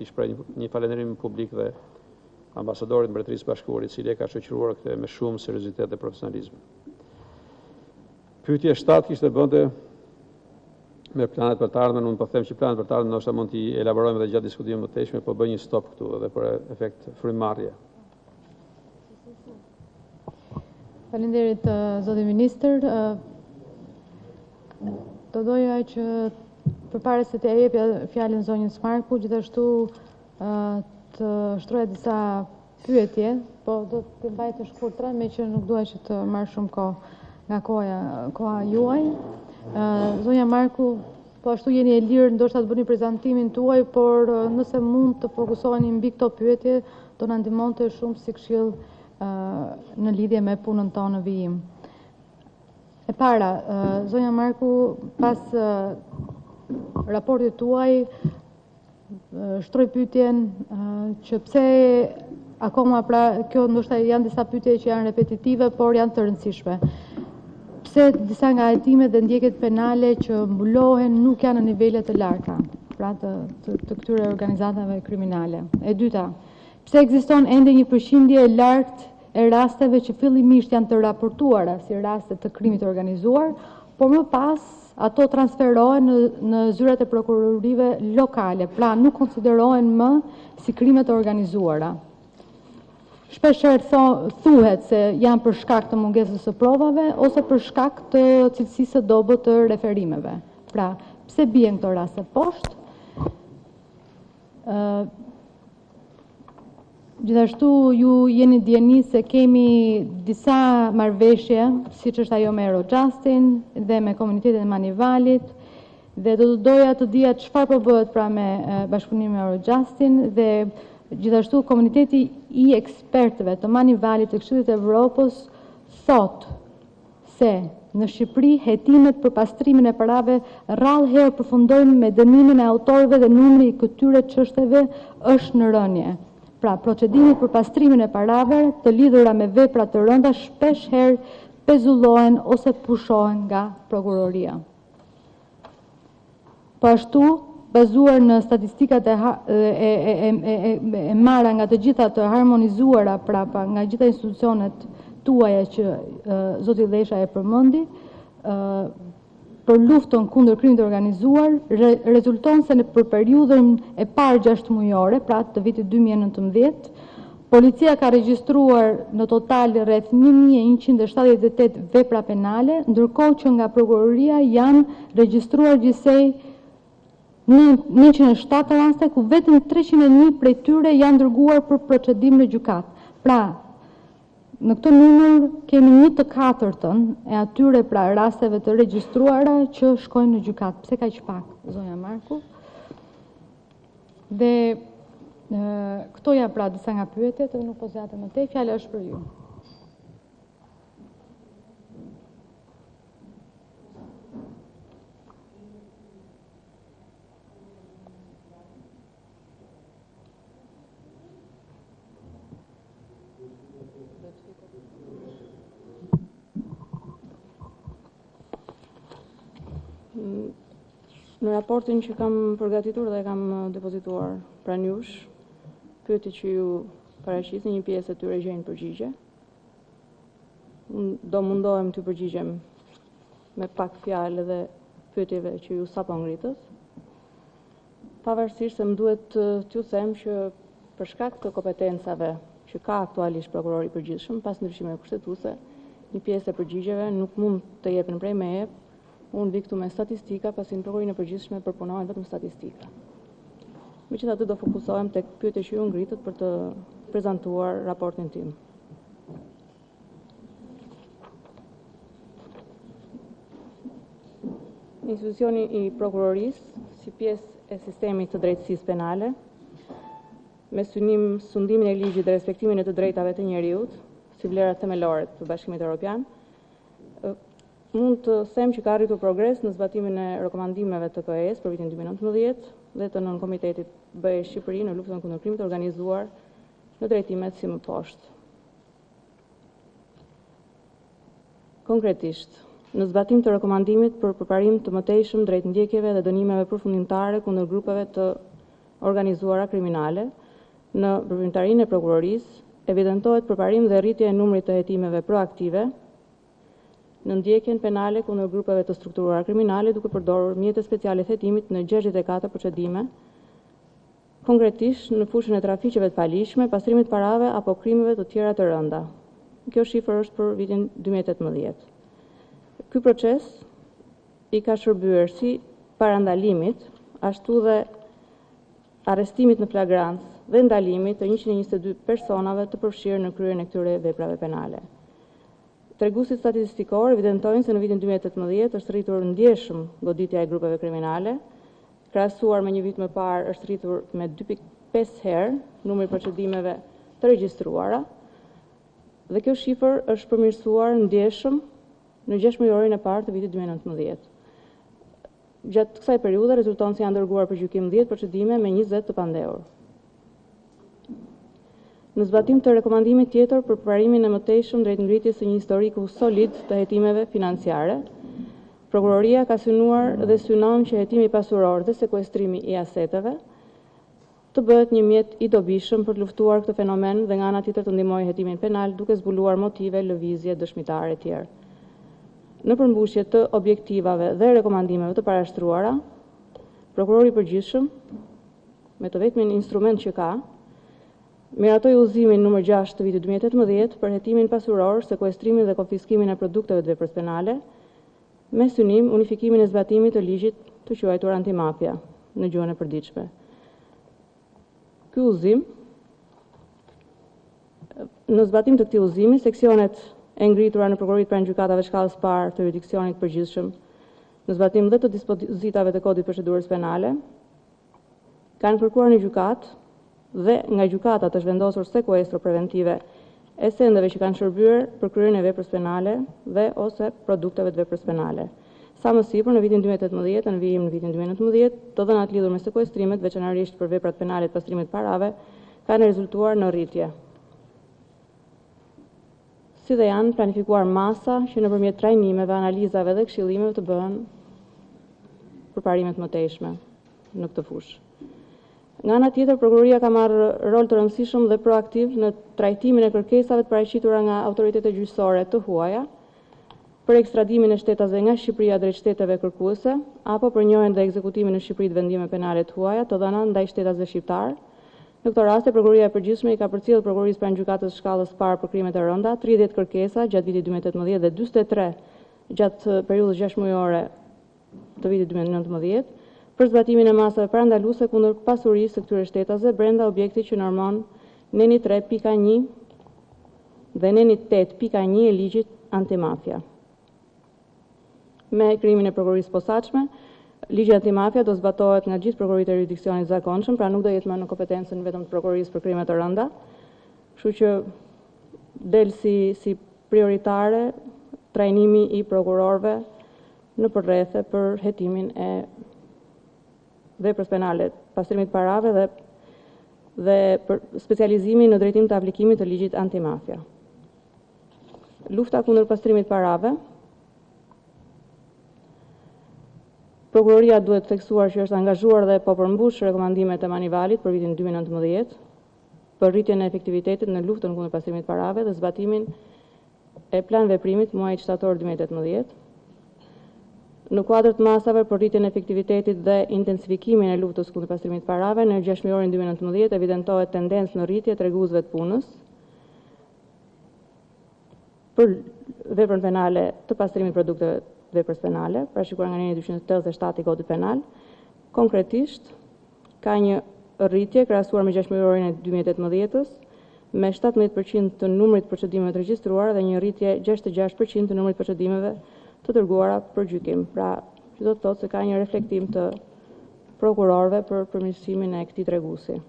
shpreh një falënderim publik dhe ambasadorit Mbretërisë Bashkuar, i cili e ka shoqëruar këtë me shumë seriozitet dhe profesionalizëm. Pyetja 7 kishte bënte me planet për të ardhmen, unë po them që planet për të ardhmen ndoshta mund t'i elaborojmë edhe gjatë diskutimit të teshme, po bëj një stop këtu edhe për efekt frymëmarrje. Faleminderit zoti ministër. Do doja që përpara se të jepja fjalën zonjës Marku, gjithashtu të shtroja disa pyetje, po do të mbaj të shkurtra, me që nuk dua që të marr shumë kohë nga koha juaj. Zonja Marku, po ashtu jeni e lirë ndoshta të bëni prezantimin tuaj, por nëse mund të fokusoheni mbi këto pyetje, do na ndihmonte shumë si këshill në lidhje me punën tonë në vijim. E para, zonja Marku, pas raportit tuaj, shtroj pyetjen që pse akoma kjo ndoshta janë disa pyetje që janë repetitive, por janë të rëndësishme. Pse disa nga hetimet dhe ndjekjet penale që mbulohen nuk janë në nivele të larta, pra të këtyre organizatave kriminale? E dyta, pse ekziston ende një përqindje e lartë e rasteve që fillimisht janë të raportuara si raste të krimit organizuar, por më pas ato transferohen në zyrat e prokurorive lokale, pra nuk konsiderohen më si krime të organizuara. Shpeshherë thuhet se janë për shkak të mungesës së provave ose për shkak të cilësisë së dobët të referimeve. Pra, pse bien këto raste poshtë? Gjithashtu ju jeni djeni se kemi disa marrëveshje, siç është ajo me Eurojustin dhe me komunitetin e Manivalit, dhe do të doja të dija çfarë po bëhet pra me bashkëpunimin me Eurojustin, dhe gjithashtu komuniteti i ekspertëve të Manivalit të Këshillit të Evropës thot se në Shqipëri hetimet për pastrimin e parave rrallë herë përfundojnë me dënimin e autorëve dhe numri i këtyre çështjeve është në rënje. Pra, procedimit për pastrimin e parave të lidhura me vepra të rënda shpesh herë pezullohen ose pushohen nga prokuroria. Po ashtu, bazuar në statistikat e marra nga të gjitha të harmonizuara, pra nga gjitha institucionet tuaja që zoti Lleshaj e përmendi, për luftën kundër krimit të organizuar, rezulton se për periudhën e parë 6 mujore, pra të vitit 2019, policia ka regjistruar në total rreth 1178 vepra penale, ndërkohë që nga prokuroria janë regjistruar gjithsej 107 raste, ku vetëm 301 prej tyre janë dërguar për procedim në gjykat. Pra, në këtë numër kemi 1/4 e atyre pra rasteve të regjistruara që shkojnë në gjykat. Pse kaq pak, zonja Marku? Dhe këto janë pra disa nga pyetjet, edhe nuk po zgjatem më tej, fjala është për ju. Në raportin që kam përgatitur dhe kam depozituar pranë jush, pyetjet që ju paraqisni, një pjesë e tyre gjejnë përgjigje. Do mundohem të përgjigjem me pak fjalë dhe pyetjeve që ju sapo ngritët. Pavarësisht se më duhet t'ju them që për shkak të kompetencave që ka aktualisht prokurori i përgjithshëm pas ndryshimeve kushtetuese, një pjesë e përgjigjeve nuk mund të jepen prej meje. Unë vi këtu me statistika, pasi në prokurorinë e përgjithshme përpunohen vetëm statistika. Megjithatë do fokusohem tek pyetjet që ju ngritët për të prezantuar raportin tim. Institucioni i prokurorisë, si pjesë e sistemit të drejtësisë penale, me sundimin e ligjit dhe respektimin e të drejtave të njeriut, si vlerat themelore të Bashkimit Europian, mund të them që ka arritur progres në zbatimin e rekomandimeve të KE-s për vitin 2019 dhe të nën-komitetit BE Shqipëri në luftën kundër krimit të organizuar në drejtimet si më poshtë. Konkretisht, në zbatim të rekomandimit për përparim të mëtejshëm drejt ndjekjeve dhe dënimeve përfundimtare kundër grupeve të organizuara kriminale, në veprimtarinë e prokurorisë evidentohet përparim dhe rritje e numrit të hetimeve proaktive në ndjekjen penale kundër grupeve të strukturuara kriminale duke përdorur mjete speciale të hetimit në 64 procedime, konkretisht në fushën e trafiqeve të palishme, pastrimit parave apo krimeve të tjera të rënda. Kjo shifër është për vitin 2018. Ky proces i ka shërbyer si parandalimit, ashtu dhe arrestimit në flagrancë dhe ndalimit të 122 personave të përfshirë në kryen e këtyre veprave penale. Treguesit statistikor evidentojnë se në vitin 2018 është rritur ndjeshëm goditja e grupeve kriminale, krahasuar me një vit më parë është rritur me 2.5 herë numri procedimeve të regjistruara, dhe kjo shifër është përmirësuar ndjeshëm në 6 mujorin e parë të vitit 2019. Gjatë kësaj periudhe rezulton se janë dërguar për gjykim 10 procedime me 20 të pandehur. Në zbatim të rekomandimit tjetër për përparimin e mëtejshëm drejt ngritjes së një historiku solid të hetimeve financiare, Prokuroria ka synuar dhe synon që hetimi pasuror dhe sekuestrimi i aseteve të bëhet një mjet i dobishëm për të luftuar këtë fenomen dhe nga ana tjetër të ndihmojë hetimin penal duke zbuluar motive, lëvizje, dëshmitare e tjerë. Në përmbushje të objektivave dhe rekomandimeve të parashtruara, prokurori i përgjithshëm, me të vetmin instrument që ka, miratoi udhëzimin numër 6 të vitit 2018 për hetimin pasuror, sekuestrimin dhe konfiskimin e produkteve të veprës penale, me synim unifikimin e zbatimit të ligjit të quajtur antimafia në gjuhën e përditshme. Ky udhëzim, në zbatim të këtij udhëzimi, seksionet e ngritura në prokurorit pranë gjykatave shkallës parë të jurisdiksionit përgjithshëm, në zbatim dhe të dispozitave të kodit procedurës penale, kanë kërkuar në gjykatë dhe nga gjykata të zhvendosur sekuestro preventive e sendeve që kanë shërbyer për kryerjen e veprës penale dhe ose produkteve të veprës penale. Sa më sipër, në vitin 2018, në vijim në vitin 2019, të dhënat lidhur me sekuestrimet, veçanërisht për veprat penale të pastrimit parave, kanë rezultuar në rritje. Si dhe janë planifikuar masa që nëpërmjet trajnimeve, analizave dhe këshillimeve të bëhen përparimet mëtejshme në këtë fushë. Nga ana tjetër, prokuroria ka marrë rol të rëndësishëm dhe proaktiv në trajtimin e kërkesave të paraqitura nga autoritetet gjyqësore të huaja për ekstradimin e shtetazve nga Shqipëria drejt shteteve kërkuese apo për njohjen dhe ekzekutimin në Shqipëri të vendime penale të huaja të dhëna ndaj shtetazve shqiptar. Në këtë rast, prokuroria e përgjithshme i ka përcjellë prokurorisë pranë gjykatës shkallës parë për krimet e rënda 30 kërkesa gjatë vitit 2018 dhe 43 gjatë periudhës 6 mujore të vitit 2019 për zbatimin e masave parandaluese kundër pasurisë së këtyre shtetazve brenda objektit që normon neni 3.1 dhe neni 8.1 e ligjit antimafia. Me krijimin e prokurorisë posaçme, ligji antimafia do zbatohet nga gjithë prokurorit e jurisdiksionit zakonshëm, pra nuk do jetë më në kompetencën vetëm të prokurorisë për krimet e rënda, kështu që del si prioritare trajnimi i prokurorëve në përrethje për hetimin e veprës penale, pastrimit parave dhe për specializimin në drejtim të aplikimit të ligjit antimafia. Lufta kundër pastrimit parave. Prokuroria duhet theksuar që është angazhuar dhe po përmbush rekomandimet e Manivalit për vitin 2019 për rritjen e efektivitetit në luftën kundër pastrimit parave dhe zbatimin e plan veprimit muajit shtator 2018. Në kuadër të masave për rritjen e efektivitetit dhe intensifikimin e luftës kundër pastrimit parave, në 6 miorin 2019 evidentohet tendencë në rritje të treguesve të punës për veprën penale të pastrimit produkteve veprës penale, parashikuar nga neni 287 i kodit penal. Konkretisht, ka një rritje krahasuar me 6 miorin e 2018-s me 17% të numrit procedimeve të regjistruara dhe një rritje 66% të numrit procedimeve të dërguara për gjykim. Pra, që do të thotë se ka një reflektim të prokurorëve për përmirësimin e këtij treguesi.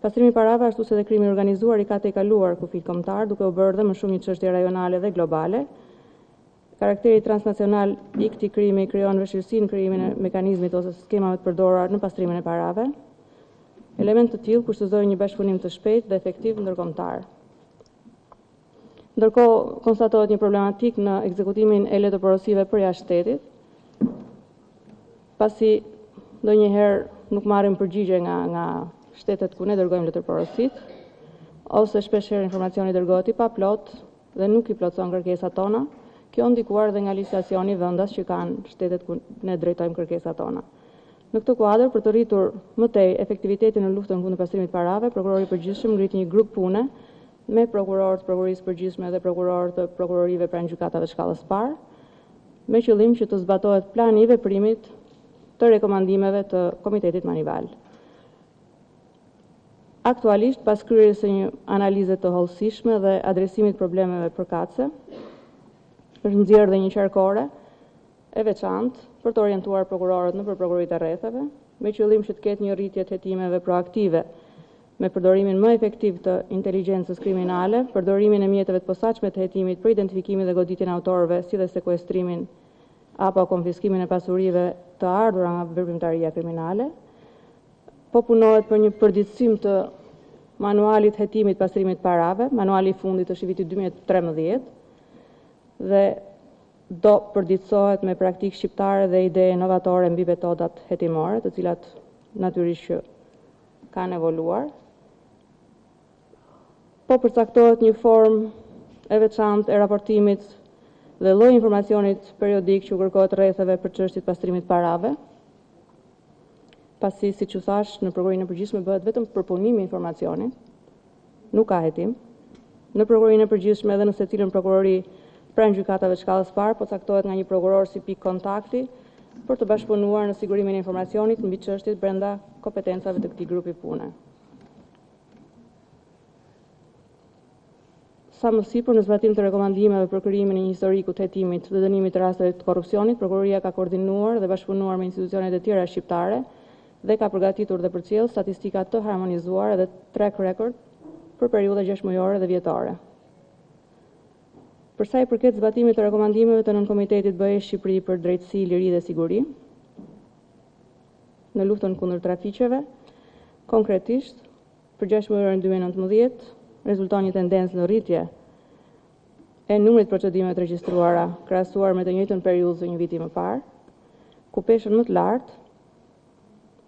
Pastrimi parave ashtu se dhe krimi organizuar i ka tejkaluar kufit kombëtar, duke u bërë dhe më shumë një çështje rajonale dhe globale. Karakteri transnacional i këtij krimi krijon vështirësi në krijimin e mekanizmit ose skemave të përdorura në pastrimin e parave. Element të tillë kushtozojnë një bashkëpunim të shpejtë dhe efektiv ndërkombëtar. Ndërkohë, konstatohet një problematik në ekzekutimin e letërporosive për jashtë shtetit, pasi ndonjëherë nuk marrim përgjigje nga shtetet ku ne dërgojmë letërporosit, ose shpeshherë informacioni dërgohet i paplot dhe nuk i plotëson kërkesat tona. Kjo ndikuar dhe nga licitacioni vendas që kanë shtetet ku ne drejtojmë kërkesat tona. Në këtë kuadër, për të rritur më tej efektivitetin në luftën kundër pastrimit parave, prokurori i përgjithshëm ngriti një grup pune me prokurorë të prokurorisë përgjithshme dhe prokurorë të prokurorive pranë gjykatave shkallës parë, me qëllim që të zbatohet plani i veprimit të rekomandimeve të Komitetit Manival. Aktualisht, pas kryerjes së një analize të hollësishme dhe adresimit problemeve përkatëse, është nxjerrë dhe një qarkore e veçantë për të orientuar prokurorët nëpër prokurorit e rrethave, me qëllim që të ketë një rritje të hetimeve proaktive me përdorimin më efektiv të inteligjencës kriminale, përdorimin e mjeteve të posaçme të hetimit për identifikimin dhe goditjen e autorëve, si dhe sekuestrimin apo konfiskimin e pasurive të ardhura nga veprimtaria kriminale, po punohet për një përditësim të manualit hetimit pastrimit parave, manuali i fundit është i vitit 2013, dhe do përditësohet me praktikë shqiptare dhe ide inovatore mbi metodat hetimore, të cilat natyrisht që kanë evoluar. Po përcaktohet një formë e veçantë e raportimit dhe lloj informacionit periodik që kërkohet rrethave për çështjet pastrimit parave, pasi, siç u thash, në prokurorinë e përgjithshme bëhet vetëm përpunimi i informacionit, nuk ka hetim. Në prokurorinë e përgjithshme edhe në secilën prokurori pranë gjykatave shkallës parë, po caktohet nga një prokuror si pikë kontakti për të bashkëpunuar në sigurimin e informacionit mbi çështjet brenda kompetencave të këtij grupi pune. Sa më sipër, në zbatim të rekomandimeve për krijimin e një historiku të hetimit dhe dënimit të rasteve të korrupsionit, prokuroria ka koordinuar dhe bashkëpunuar me institucionet e tjera shqiptare dhe ka përgatitur dhe përcjell statistika të harmonizuara dhe track record për periudha 6 mujore dhe vjetore. Për sa i përket zbatimit të rekomandimeve të Nënkomitetit BE Shqipëri për drejtësi, liri dhe siguri në luftën kundër trafiqeve, konkretisht për 6 muajin 2019 rezulton një tendencë në rritje e numrit procedimeve të regjistruara krahasuar me të njëjtën periudhë të një viti më parë, ku peshën më të lartë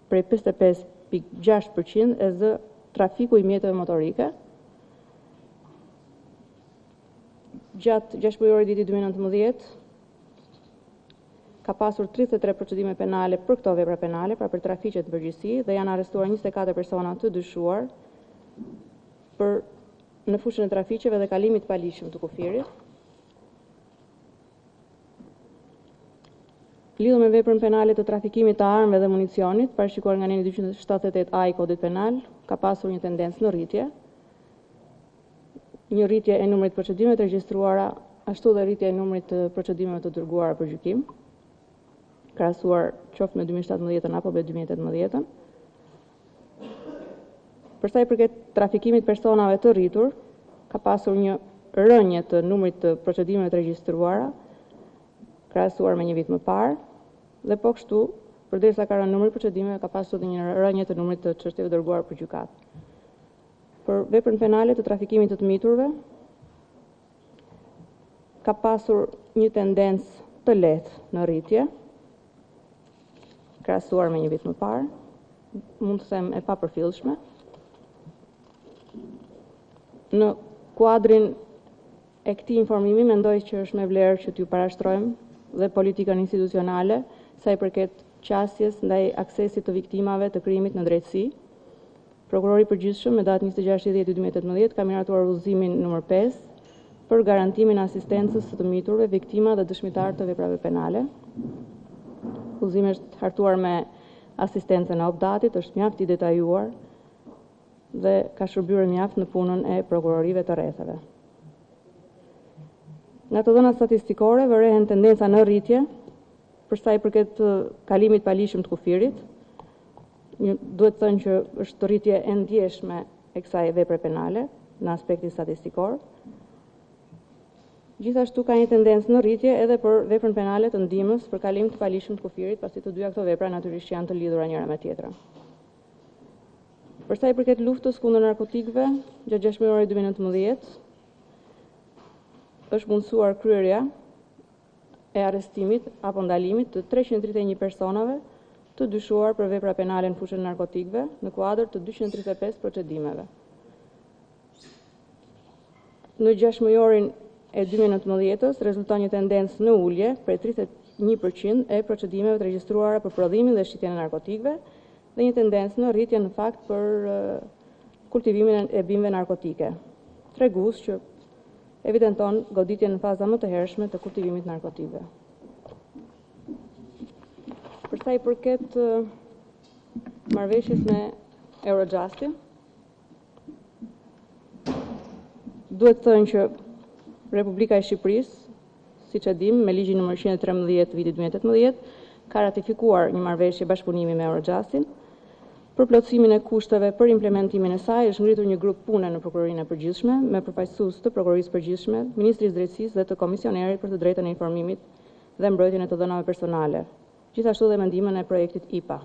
prej 55.6% e zë trafiku i mjeteve motorike. Gjatë 6 muajit vitit 2019 ka pasur 33 procedime penale për këto vepra penale, pra për trafiqet në përgjithësi, dhe janë arrestuar 24 persona të dyshuar për në fushën e trafiqeve dhe kalimit palishëm të kufirit. Lidhur me veprën penale të trafikimit të armëve dhe municionit, parashikuar nga neni 278A i Kodit Penal, ka pasur një tendencë në rritje. Një rritje e numrit procedimeve të regjistruara, ashtu dhe rritje e numrit të procedimeve të dërguara për gjykim, krahasuar qoftë me 2017 apo me 2018. Për sa i përket trafikimit personave të rritur, ka pasur një rënje të numrit të procedimeve të regjistruara, krahasuar me një vit më parë, dhe po kështu, përderisa ka rënë numri procedimeve, ka pasur edhe një rënje të numrit të çështjeve dërguara për gjykat. Për veprën penale të trafikimit të miturve, ka pasur një tendencë të lehtë në rritje, krahasuar me një vit më parë, mund të them e papërfillshme. Në kuadrin e këtij informimi mendoj që është me vlerë që t'ju parashtrojmë dhe politikën institucionale sa i përket qasjes ndaj aksesit të viktimave të krimit në drejtësi. Prokurori i përgjithshëm me datë 26/10/2018 ka miratuar udhëzimin nr. 5 për garantimin e asistencës të miturve, viktima dhe dëshmitar të veprave penale. Udhëzimi është hartuar me asistencën e opdatit, është mjaft i detajuar dhe ka shërbyer mjaft në punën e prokurorive të rrethave. Nga të dhënat statistikore vërehen tendenca në rritje për sa i përket kalimit palishëm të kufirit. Duhet thënë që është rritje e ndjeshme e kësaj vepre penale në aspektin statistikor. Gjithashtu ka një tendencë në rritje edhe për veprën penale të ndihmës për kalim të palishëm të kufirit, pasi të dyja këto vepra natyrisht janë të lidhura njëra me tjetrën. Për sa i përket luftës kundër narkotikëve, gjatë 6 muajit 2019 është mundësuar kryerja e arrestimit apo ndalimit të 331 personave të dyshuar për vepra penale në fushën e narkotikëve në kuadër të 235 procedimeve. Në 6 muajorin e 2019 rezulton një tendencë në ulje prej 31% e procedimeve të regjistruara për prodhimin dhe shitjen e narkotikëve dhe një tendencë në rritje në fakt për kultivimin e bimëve narkotike, tregues që evidenton goditjen në faza më të hershme të kultivimit narkotikëve. Për sa i përket marrëveshjes me Eurojustin, duhet thënë që Republika e Shqipërisë, siç e dim, me ligjin nr. 113 vitit 2018, ka ratifikuar një marrëveshje bashkëpunimi me Eurojustin. Për plotësimin e kushteve për implementimin e saj është ngritur një grup pune në Prokurorinë e Përgjithshme me përfaqësues të Prokurorisë Përgjithshme, Ministrisë Drejtësisë dhe të Komisionerit për të drejtën e informimit dhe mbrojtjen e të dhënave personale, Gjithashtu dhe mendimin e projektit IPA.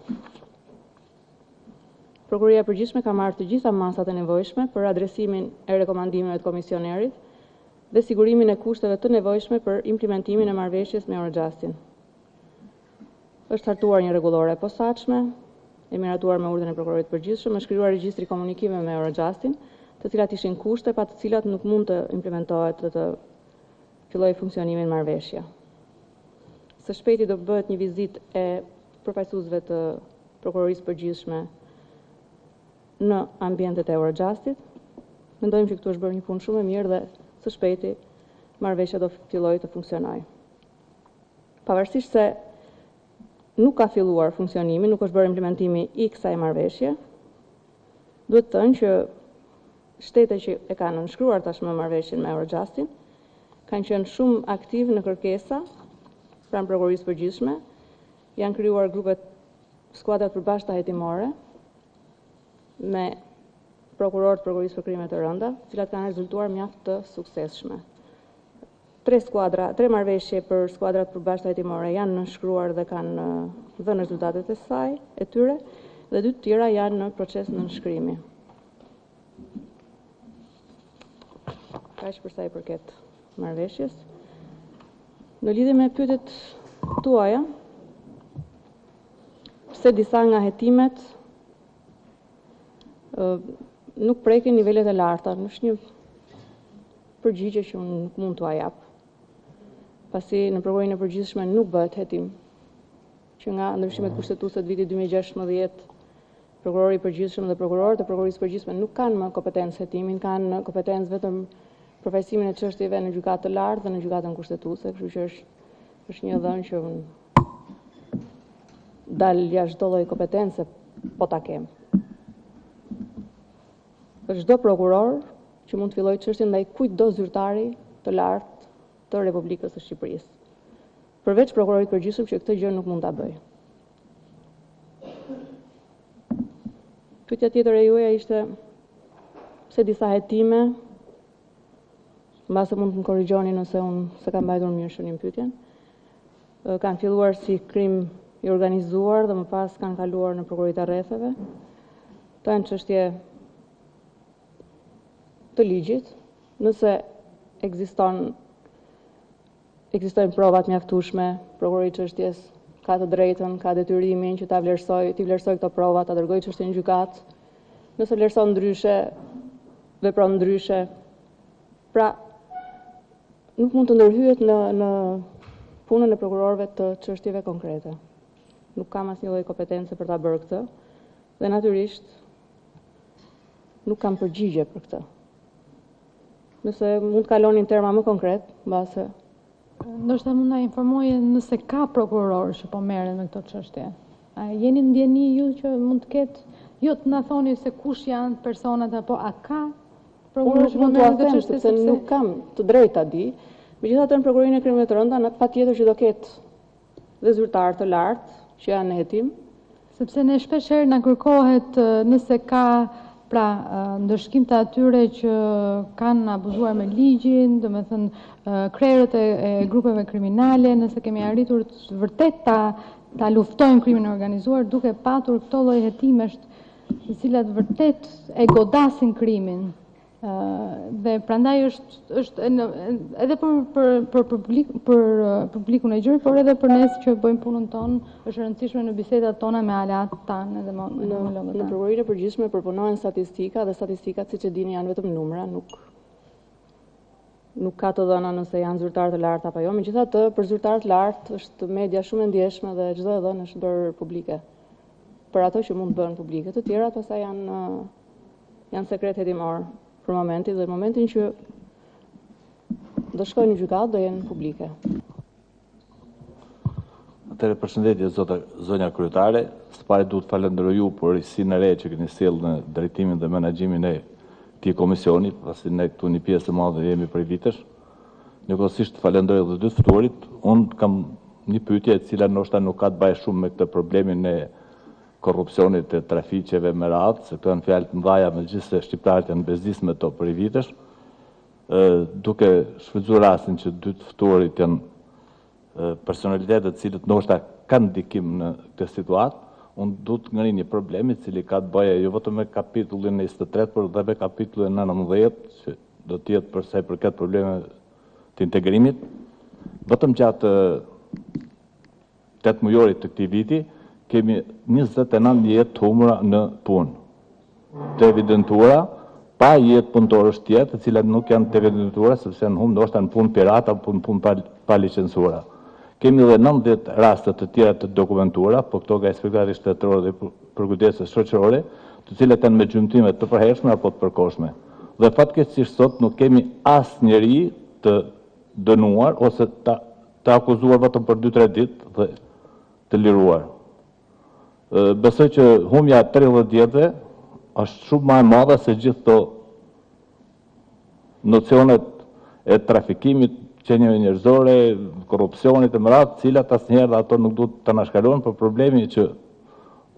Prokuroria e Përgjithshme ka marrë të gjitha masat e nevojshme për adresimin e rekomandimeve të komisionerit dhe sigurimin e kushteve të nevojshme për implementimin e marrëveshjes me Eurojustin. Është hartuar një rregullore e posaçme, e miratuar me urdhën e prokurorit të përgjithshëm, është krijuar regjistri komunikime me Eurojustin, të cilat ishin kushte pa të cilat nuk mund të implementohet dhe të fillojë funksionimin marrëveshja. Së shpejti do bëhet një vizitë e përfaqësuesve të prokurorisë së përgjithshme në ambientet e Eurojustit. Mendojmë që këtu është bërë një punë shumë e mirë dhe së shpejti marrëveshja do fillojë të funksionojë. Pavarësisht se nuk ka filluar funksionimi, nuk është bërë implementimi i kësaj marrëveshje, duhet të thënë që shtetet që e kanë nënshkruar tashmë marrëveshjen me Eurojustin kanë qenë shumë aktiv në kërkesa pranë prokurorisë përgjithshme, janë krijuar grupe skuadrat përbashkëta hetimore me prokurorë të prokurorisë për krime të rënda, të cilat kanë rezultuar mjaft të suksesshme. 3 marrëveshje për skuadrat përbashkëta hetimore janë nënshkruar dhe kanë dhënë rezultatet e tyre, dhe 2 të tjera janë në proces nënshkrimi. Kaq për sa i përket marrëveshjes. Në lidhje me pyetjet tuaja, pse disa nga hetimet nuk prekin nivelet e larta, është një përgjigje që unë nuk mund t'ua jap. Pasi në prokurorinë e përgjithshme nuk bëhet hetim, që nga ndryshimet kushtetuese të vitit 2016, prokurori i përgjithshëm dhe prokurorët e prokurorisë së përgjithshme nuk kanë më kompetencë hetimin, kanë kompetencë vetëm përfaqësimin e çështjeve në gjykatë të lartë dhe në gjykatën kushtetuese, kështu që është një dhënë që dal jashtë çdo lloj kompetence, po ta kem. Çdo prokuror që mund të fillojë çështjen ndaj kujtdo zyrtari të lartë të Republikës së Shqipërisë. Përveç prokurorit përgjithshëm që këtë gjë nuk mund ta bëjë. Pyetja tjetër e juaja ishte pse disa hetime, mbase mund të më korrigjoni nëse unë se kam mbajtur mirë shënim pyetjen, kanë filluar si krim i organizuar dhe më pas kanë kaluar në prokurorit e rrethave. Këto janë çështje të ligjit. Nëse ekzistojnë provat mjaftueshme, prokurori i çështjes ka të drejtën, ka detyrimin që t'i vlerësoj këto prova, ta dërgojë çështjen në gjykatë. Nëse vlerëson ndryshe, vepron ndryshe, pra nuk mund të ndërhyet në punën e prokurorëve të çështjeve konkrete. Nuk kam asnjë lloj kompetence për ta bërë këtë dhe natyrisht nuk kam përgjigje për këtë. Nëse mund të kalonin terma më konkret, mbase ndoshta mund na informoje nëse ka prokuror që po merren me këto çështje. A jeni ndjeni ju që mund të ketë, jo të na thoni se kush janë personat apo a ka prokuror që po merren me këto çështje, sepse nuk kam të drejtë ta di. Megjithatë në prokurorinë e krimeve të rënda patjetër që do ketë dhe zyrtarë të lartë që janë në hetim, sepse ne shpeshherë na kërkohet nëse ka pra ndërshkim të atyre që kanë abuzuar me ligjin, domethënë krerët e grupeve kriminale, nëse kemi arritur vërtet ta luftojmë krimin e organizuar duke patur këto lloj hetimesh të cilat vërtet e godasin krimin. Dhe prandaj është edhe për publikun e gjurit, por edhe për ne që bëjmë punën tonë, është e rëndësishme në bisedat tona me aleat tanë edhe me homologët. Në prokurorinë e përgjithshme përpunohen statistika dhe statistikat, siç e dini, janë vetëm numra, nuk ka të dhëna nëse janë zyrtarë të lartë apo jo. Megjithatë, për zyrtarë të lartë është media shumë e ndjeshme dhe çdo e dhënë është bërë publike. Për ato që mund të bëhen publike, të tjerat pastaj janë sekret hetimor për momentin dhe momentin që do shkojnë në gjykatë do jenë publike. Atëherë përshëndetje zonja kryetare, së pari duhet falenderoj ju për risinë e re që keni sjellë në drejtimin dhe menaxhimin e këtij komisioni, pasi ne këtu një pjesë e madhe jemi prej vitesh. Njëkohësisht falenderoj edhe dy të ftuarit. Unë kam një pyetje e cila ndoshta nuk ka të bëjë shumë me këtë problemin e korrupsionit e trafiqeve me radhë, se këto janë fjalë të mëdha, megjithëse shqiptarët janë bezdisë me to prej vitesh. Duke shfrytzuar rastin që dy të ftuarit janë personalitetet të cilët ndoshta kanë ndikim në këtë situatë, unë du të ngri një problemi cili ka të bëjë jo vetëm me kapitullin 23, por dhe me kapitullin 19, që do të jetë për sa i përket probleme të integrimit. Vetëm gjatë 8 mujorit të këtij viti kemi 29 jetë të humura në punë, të evidentuara, pa jetë punëtorësh tjetër, të cilat nuk janë të evidentuara sepse janë humbur ndoshta në punë pirata, punë pa licencura. Kemi edhe 90 raste të tjera të dokumentuara, po këto nga Inspektorati Shtetëror dhe Përkujdesës Shoqërore, të cilat janë me gjymtime të përhershme apo të përkohshme. Dhe fatkeqësisht sot nuk kemi asnjëri të dënuar ose të akuzuar vetëm për 2-3 ditë dhe të liruar. Besoj që humbja 30 vjetëve është shumë më e madhe se gjithë këto nocionet e trafikimit, qenieve njerëzore, korrupsionit e më radhë, cilat asnjëherë dhe ato nuk duhet të na shkalojnë, por problemi që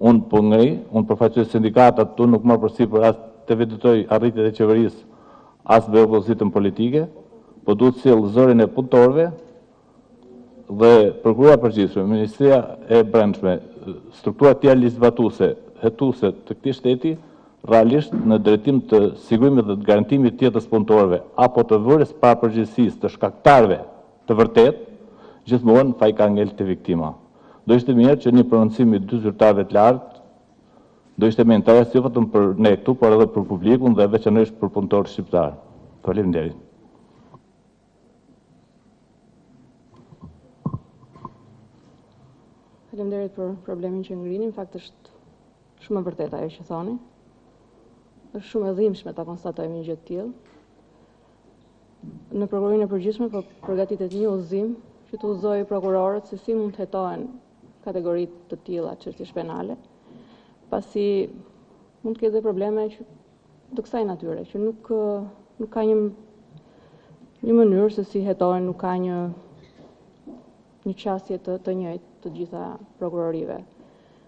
unë po ngri, unë përfaqësoj sindikatat, unë nuk marr përsipër as të evidentoj arritjet e qeverisë, as me opozitën politike, po duhet sjell zërin e punëtorëve dhe prokurora përgjithshme, Ministria e Brendshme, struktura të tjera ligjvatuese, hetuese të këtij shteti, realisht në drejtim të sigurimit dhe të garantimit të jetës punëtorëve apo të vërës para përgjegjësisë të shkaktarëve të vërtet, gjithmonë fa i ka ngel të viktima. Do ishte mirë që një prononcim i dy zyrtarëve të lartë do ishte me interes jo vetëm për ne këtu, por edhe për publikun dhe veçanërisht për punëtorët shqiptar. Faleminderit. Faleminderit për problemin që ngrini, në fakt është shumë e vërtetë ajo që thoni. Është shumë e dhimbshme ta konstatojmë një gjë të tillë. Në prokurorinë e përgjithshme po përgatitet një udhëzim që të udhëzojë prokurorët se si mund të hetohen kategoritë të tilla çështjesh penale, pasi mund të ketë probleme që të kësaj natyre, që nuk ka një mënyrë se si hetohen, nuk ka një qasje të njëjtë të gjitha prokurorive.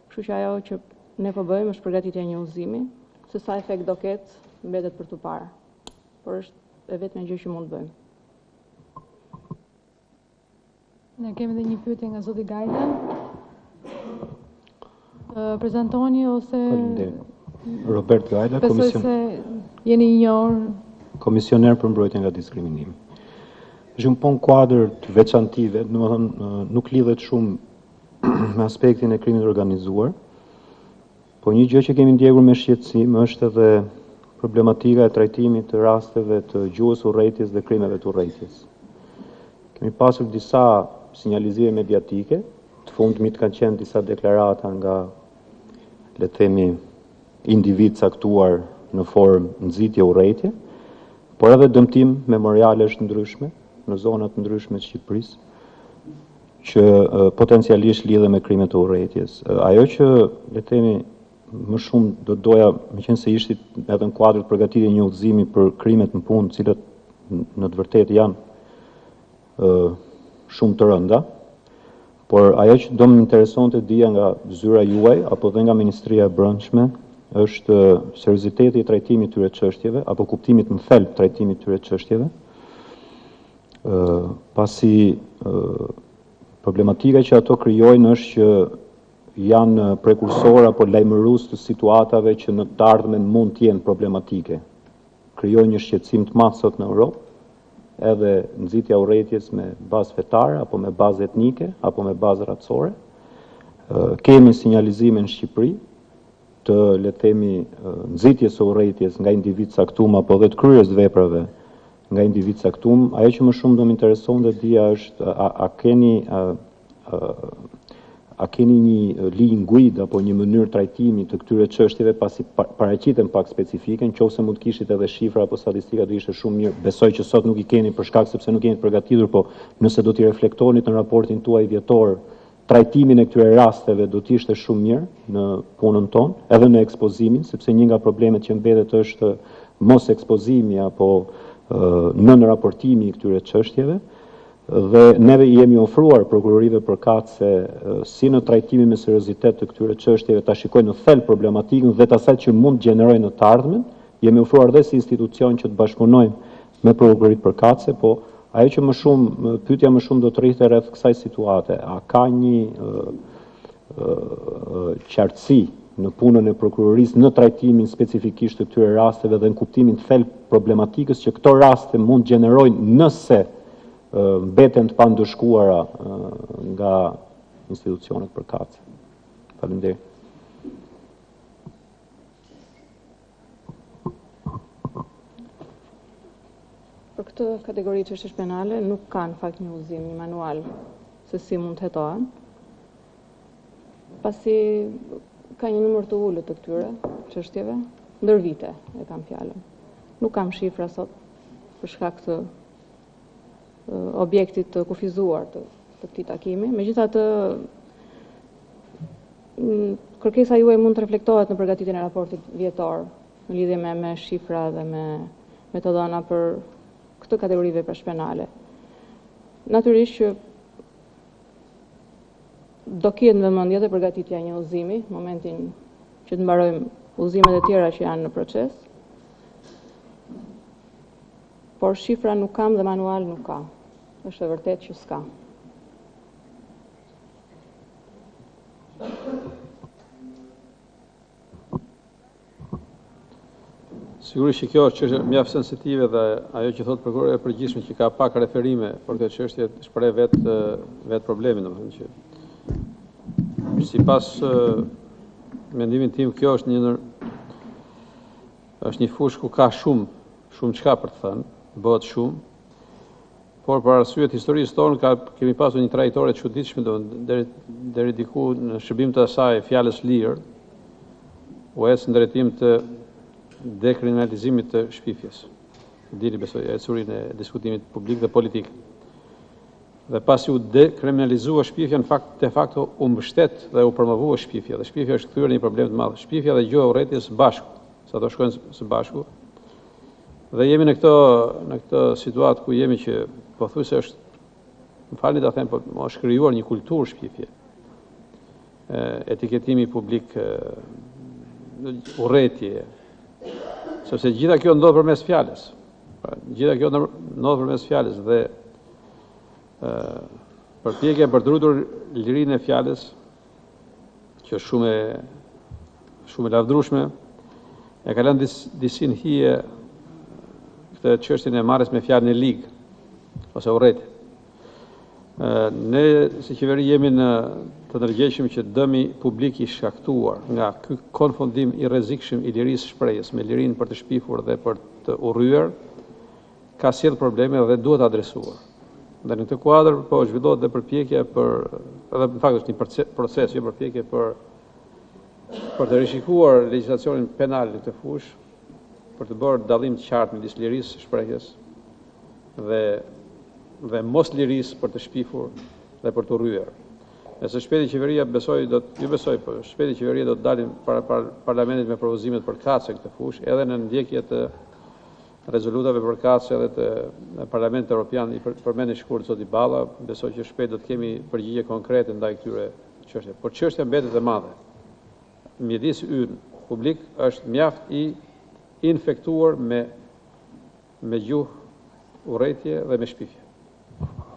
Kështu që ajo që ne po bëjmë është përgatitja një udhëzimi, se sa efekt do ketë mbetet për tu parë. Por është e vetmja gjë që mund të bëjmë. Ne kemi edhe një pyetje nga zoti Gajda. Prezantoni ose Robert Gajda, besoj se jeni i njohur komisioner për mbrojtjen nga diskriminimi. Është një punë kuadër të veçantive, domethënë nuk lidhet shumë me aspektin e krimit organizuar. Po një gjë që kemi ndjekur me shqetësim është edhe problematika e trajtimit të rasteve të gjuhës urrëties dhe krimeve të urrëties. Kemi pasur disa sinjalizime mediatike, të fundmit kanë qenë disa deklarata nga, le të themi, individ caktuar në formë nxitje urrëtie, por edhe dëmtim memorialesh ndryshme në zonat ndryshme të Shqipërisë, që potencialisht lidhe me krimet e urrëties. Ajo që, le të themi, më shumë do doja, me qenë se ishit edhe në kuadrë të përgatitje një udhëzimi për krimet në punë, cilët në të vërtet janë shumë të rënda, por ajo që do më intereson të dija nga zyra juaj, apo dhe nga Ministria e Brendshme, është serioziteti i trajtimit tyre çështjeve, apo kuptimit në thelb trajtimit tyre çështjeve, pasi problematika që ato krijojnë është që janë prekursor apo lajmërues të situatave që në të ardhmen mund të jenë problematike. Krijojnë një shqetësim të madh sot në Europë, edhe nxitja urrëties me bazë fetare apo me bazë etnike apo me bazë racore. Kemi sinjalizime në Shqipëri të, le të themi, nxitjes së urrëties nga individ caktuar apo dhe të kryerjes veprave nga individ caktuar. Ajo që më shumë do më intereson dhe dija është a keni një linjë guidë apo një mënyrë trajtimi të këtyre çështjeve, pasi paraqiten pak specifike, nëse mund të kishit edhe shifra apo statistika do ishte shumë mirë. Besoj që sot nuk i keni për shkak sepse nuk jeni të përgatitur, po nëse do t'i reflektonit në raportin tuaj vjetor, trajtimin e këtyre rasteve do të ishte shumë mirë në punën tonë, edhe në ekspozimin, sepse një nga problemet që mbetet është mos ekspozimi apo nën raportimi i këtyre çështjeve. Dhe neve I jemi ofruar prokurorive përkatëse si në trajtimin me seriozitet të këtyre çështjeve ta shikojnë në thelb problematikën dhe të asaj që mund të gjenerojnë në të ardhmen, jemi ofruar dhe si institucion që të bashkëpunojmë me prokurorit përkatëse, po ajo që pyetja më shumë do të rrihte rreth kësaj situate, a ka një qartësi në punën e prokurorisë në trajtimin specifikisht të këtyre rasteve dhe në kuptimin të thellë problematikës që këto raste mund gjenerojnë nëse mbeten të pandëshkuara nga institucionet përkatëse. Faleminderit. Për këtë kategori çështjesh penale nuk ka në fakt një udhëzim, një manual se si mund të hetohen. Pasi ka një numër të ulët të këtyre çështjeve, ndër vite e kam fjalën. Nuk kam shifra sot për shkak të objektit të kufizuar të këtij takimi. Megjithatë, kërkesa juaj mund të reflektohet në përgatitjen e raportit vjetor në lidhje me shifra dhe me metodona për këtë kategori veprash penale. Natyrisht që do ketë në vëmendje dhe përgatitja e një udhëzimi, momentin që të mbarojmë udhëzimet e tjera që janë në proces. Por shifra nuk kam dhe manual nuk ka. Është e vërtet që s'ka. Sigurisht që kjo është mjaft sensitive dhe ajo që thotë prokurori e përgjithshme që ka pak referime për këtë çështje shpreh vetë problemin, domethënë që sipas mendimit tim kjo është një fushë ku ka shumë çka për të thënë, bëhet shumë, por për arsye të historisë tonë kemi pasur një trajtore të çuditshme deri diku në shërbim të asaj fjalës lirë, u ecë në drejtim të dekriminalizimit të shpifjes. Dili besoj ecurinë e diskutimit publik dhe politik. Dhe pasi u dekriminalizua shpifja, de facto u mbështet dhe u promovua shpifja. Dhe shpifja është kthyer në një problem të madh. Shpifja dhe gjuha urrëties së bashku, sa ato shkojnë së bashku. Dhe jemi në këtë situatë ku jemi që pothuajse është, më falni ta them, po është krijuar një kulturë shpifje. Etiketimi publik, urrëtie, sepse gjitha kjo ndodh përmes fjalës. Gjitha kjo ndodh përmes fjalës dhe përpjekja për të ruajtur lirinë e fjalës, që është shumë e lavdrueshme, e ka lënë disin hije këtë çështjen e marrjes me fjalën e ligë ose urrëtie. Ne si qeveri jemi të ndërgjegjshëm që dëmi publik i shkaktuar nga ky konfundim i rrezikshëm i lirisë shprehjes me lirinë për të shpifur dhe për të urryer ka sjell probleme dhe duhet adresuar. Dhe në këtë kuadër po zhvillohet dhe përpjekje edhe në fakt është një proces, jo përpjekje për të rishikuar legjislacionin penal në këtë fushë, për të bërë dallim të qartë midis lirisë shprehjes dhe mos lirisë për të shpifur dhe për të urryer. Nëse shpejti qeveria shpejti qeveria do të dalim para parlamentit me propozimet përkatëse këtë fushë, edhe në ndjekje të rezolutave përkatëse edhe të Parlamentit Europian i përmend i shkurt zoti Balla, besoj që shpejt do të kemi përgjigje konkrete ndaj këtyre çështjeve. Por çështja mbetet e madhe. Mjedis ynë publik është mjaft i infektuar me gjuhë urrëtie dhe me shpifje.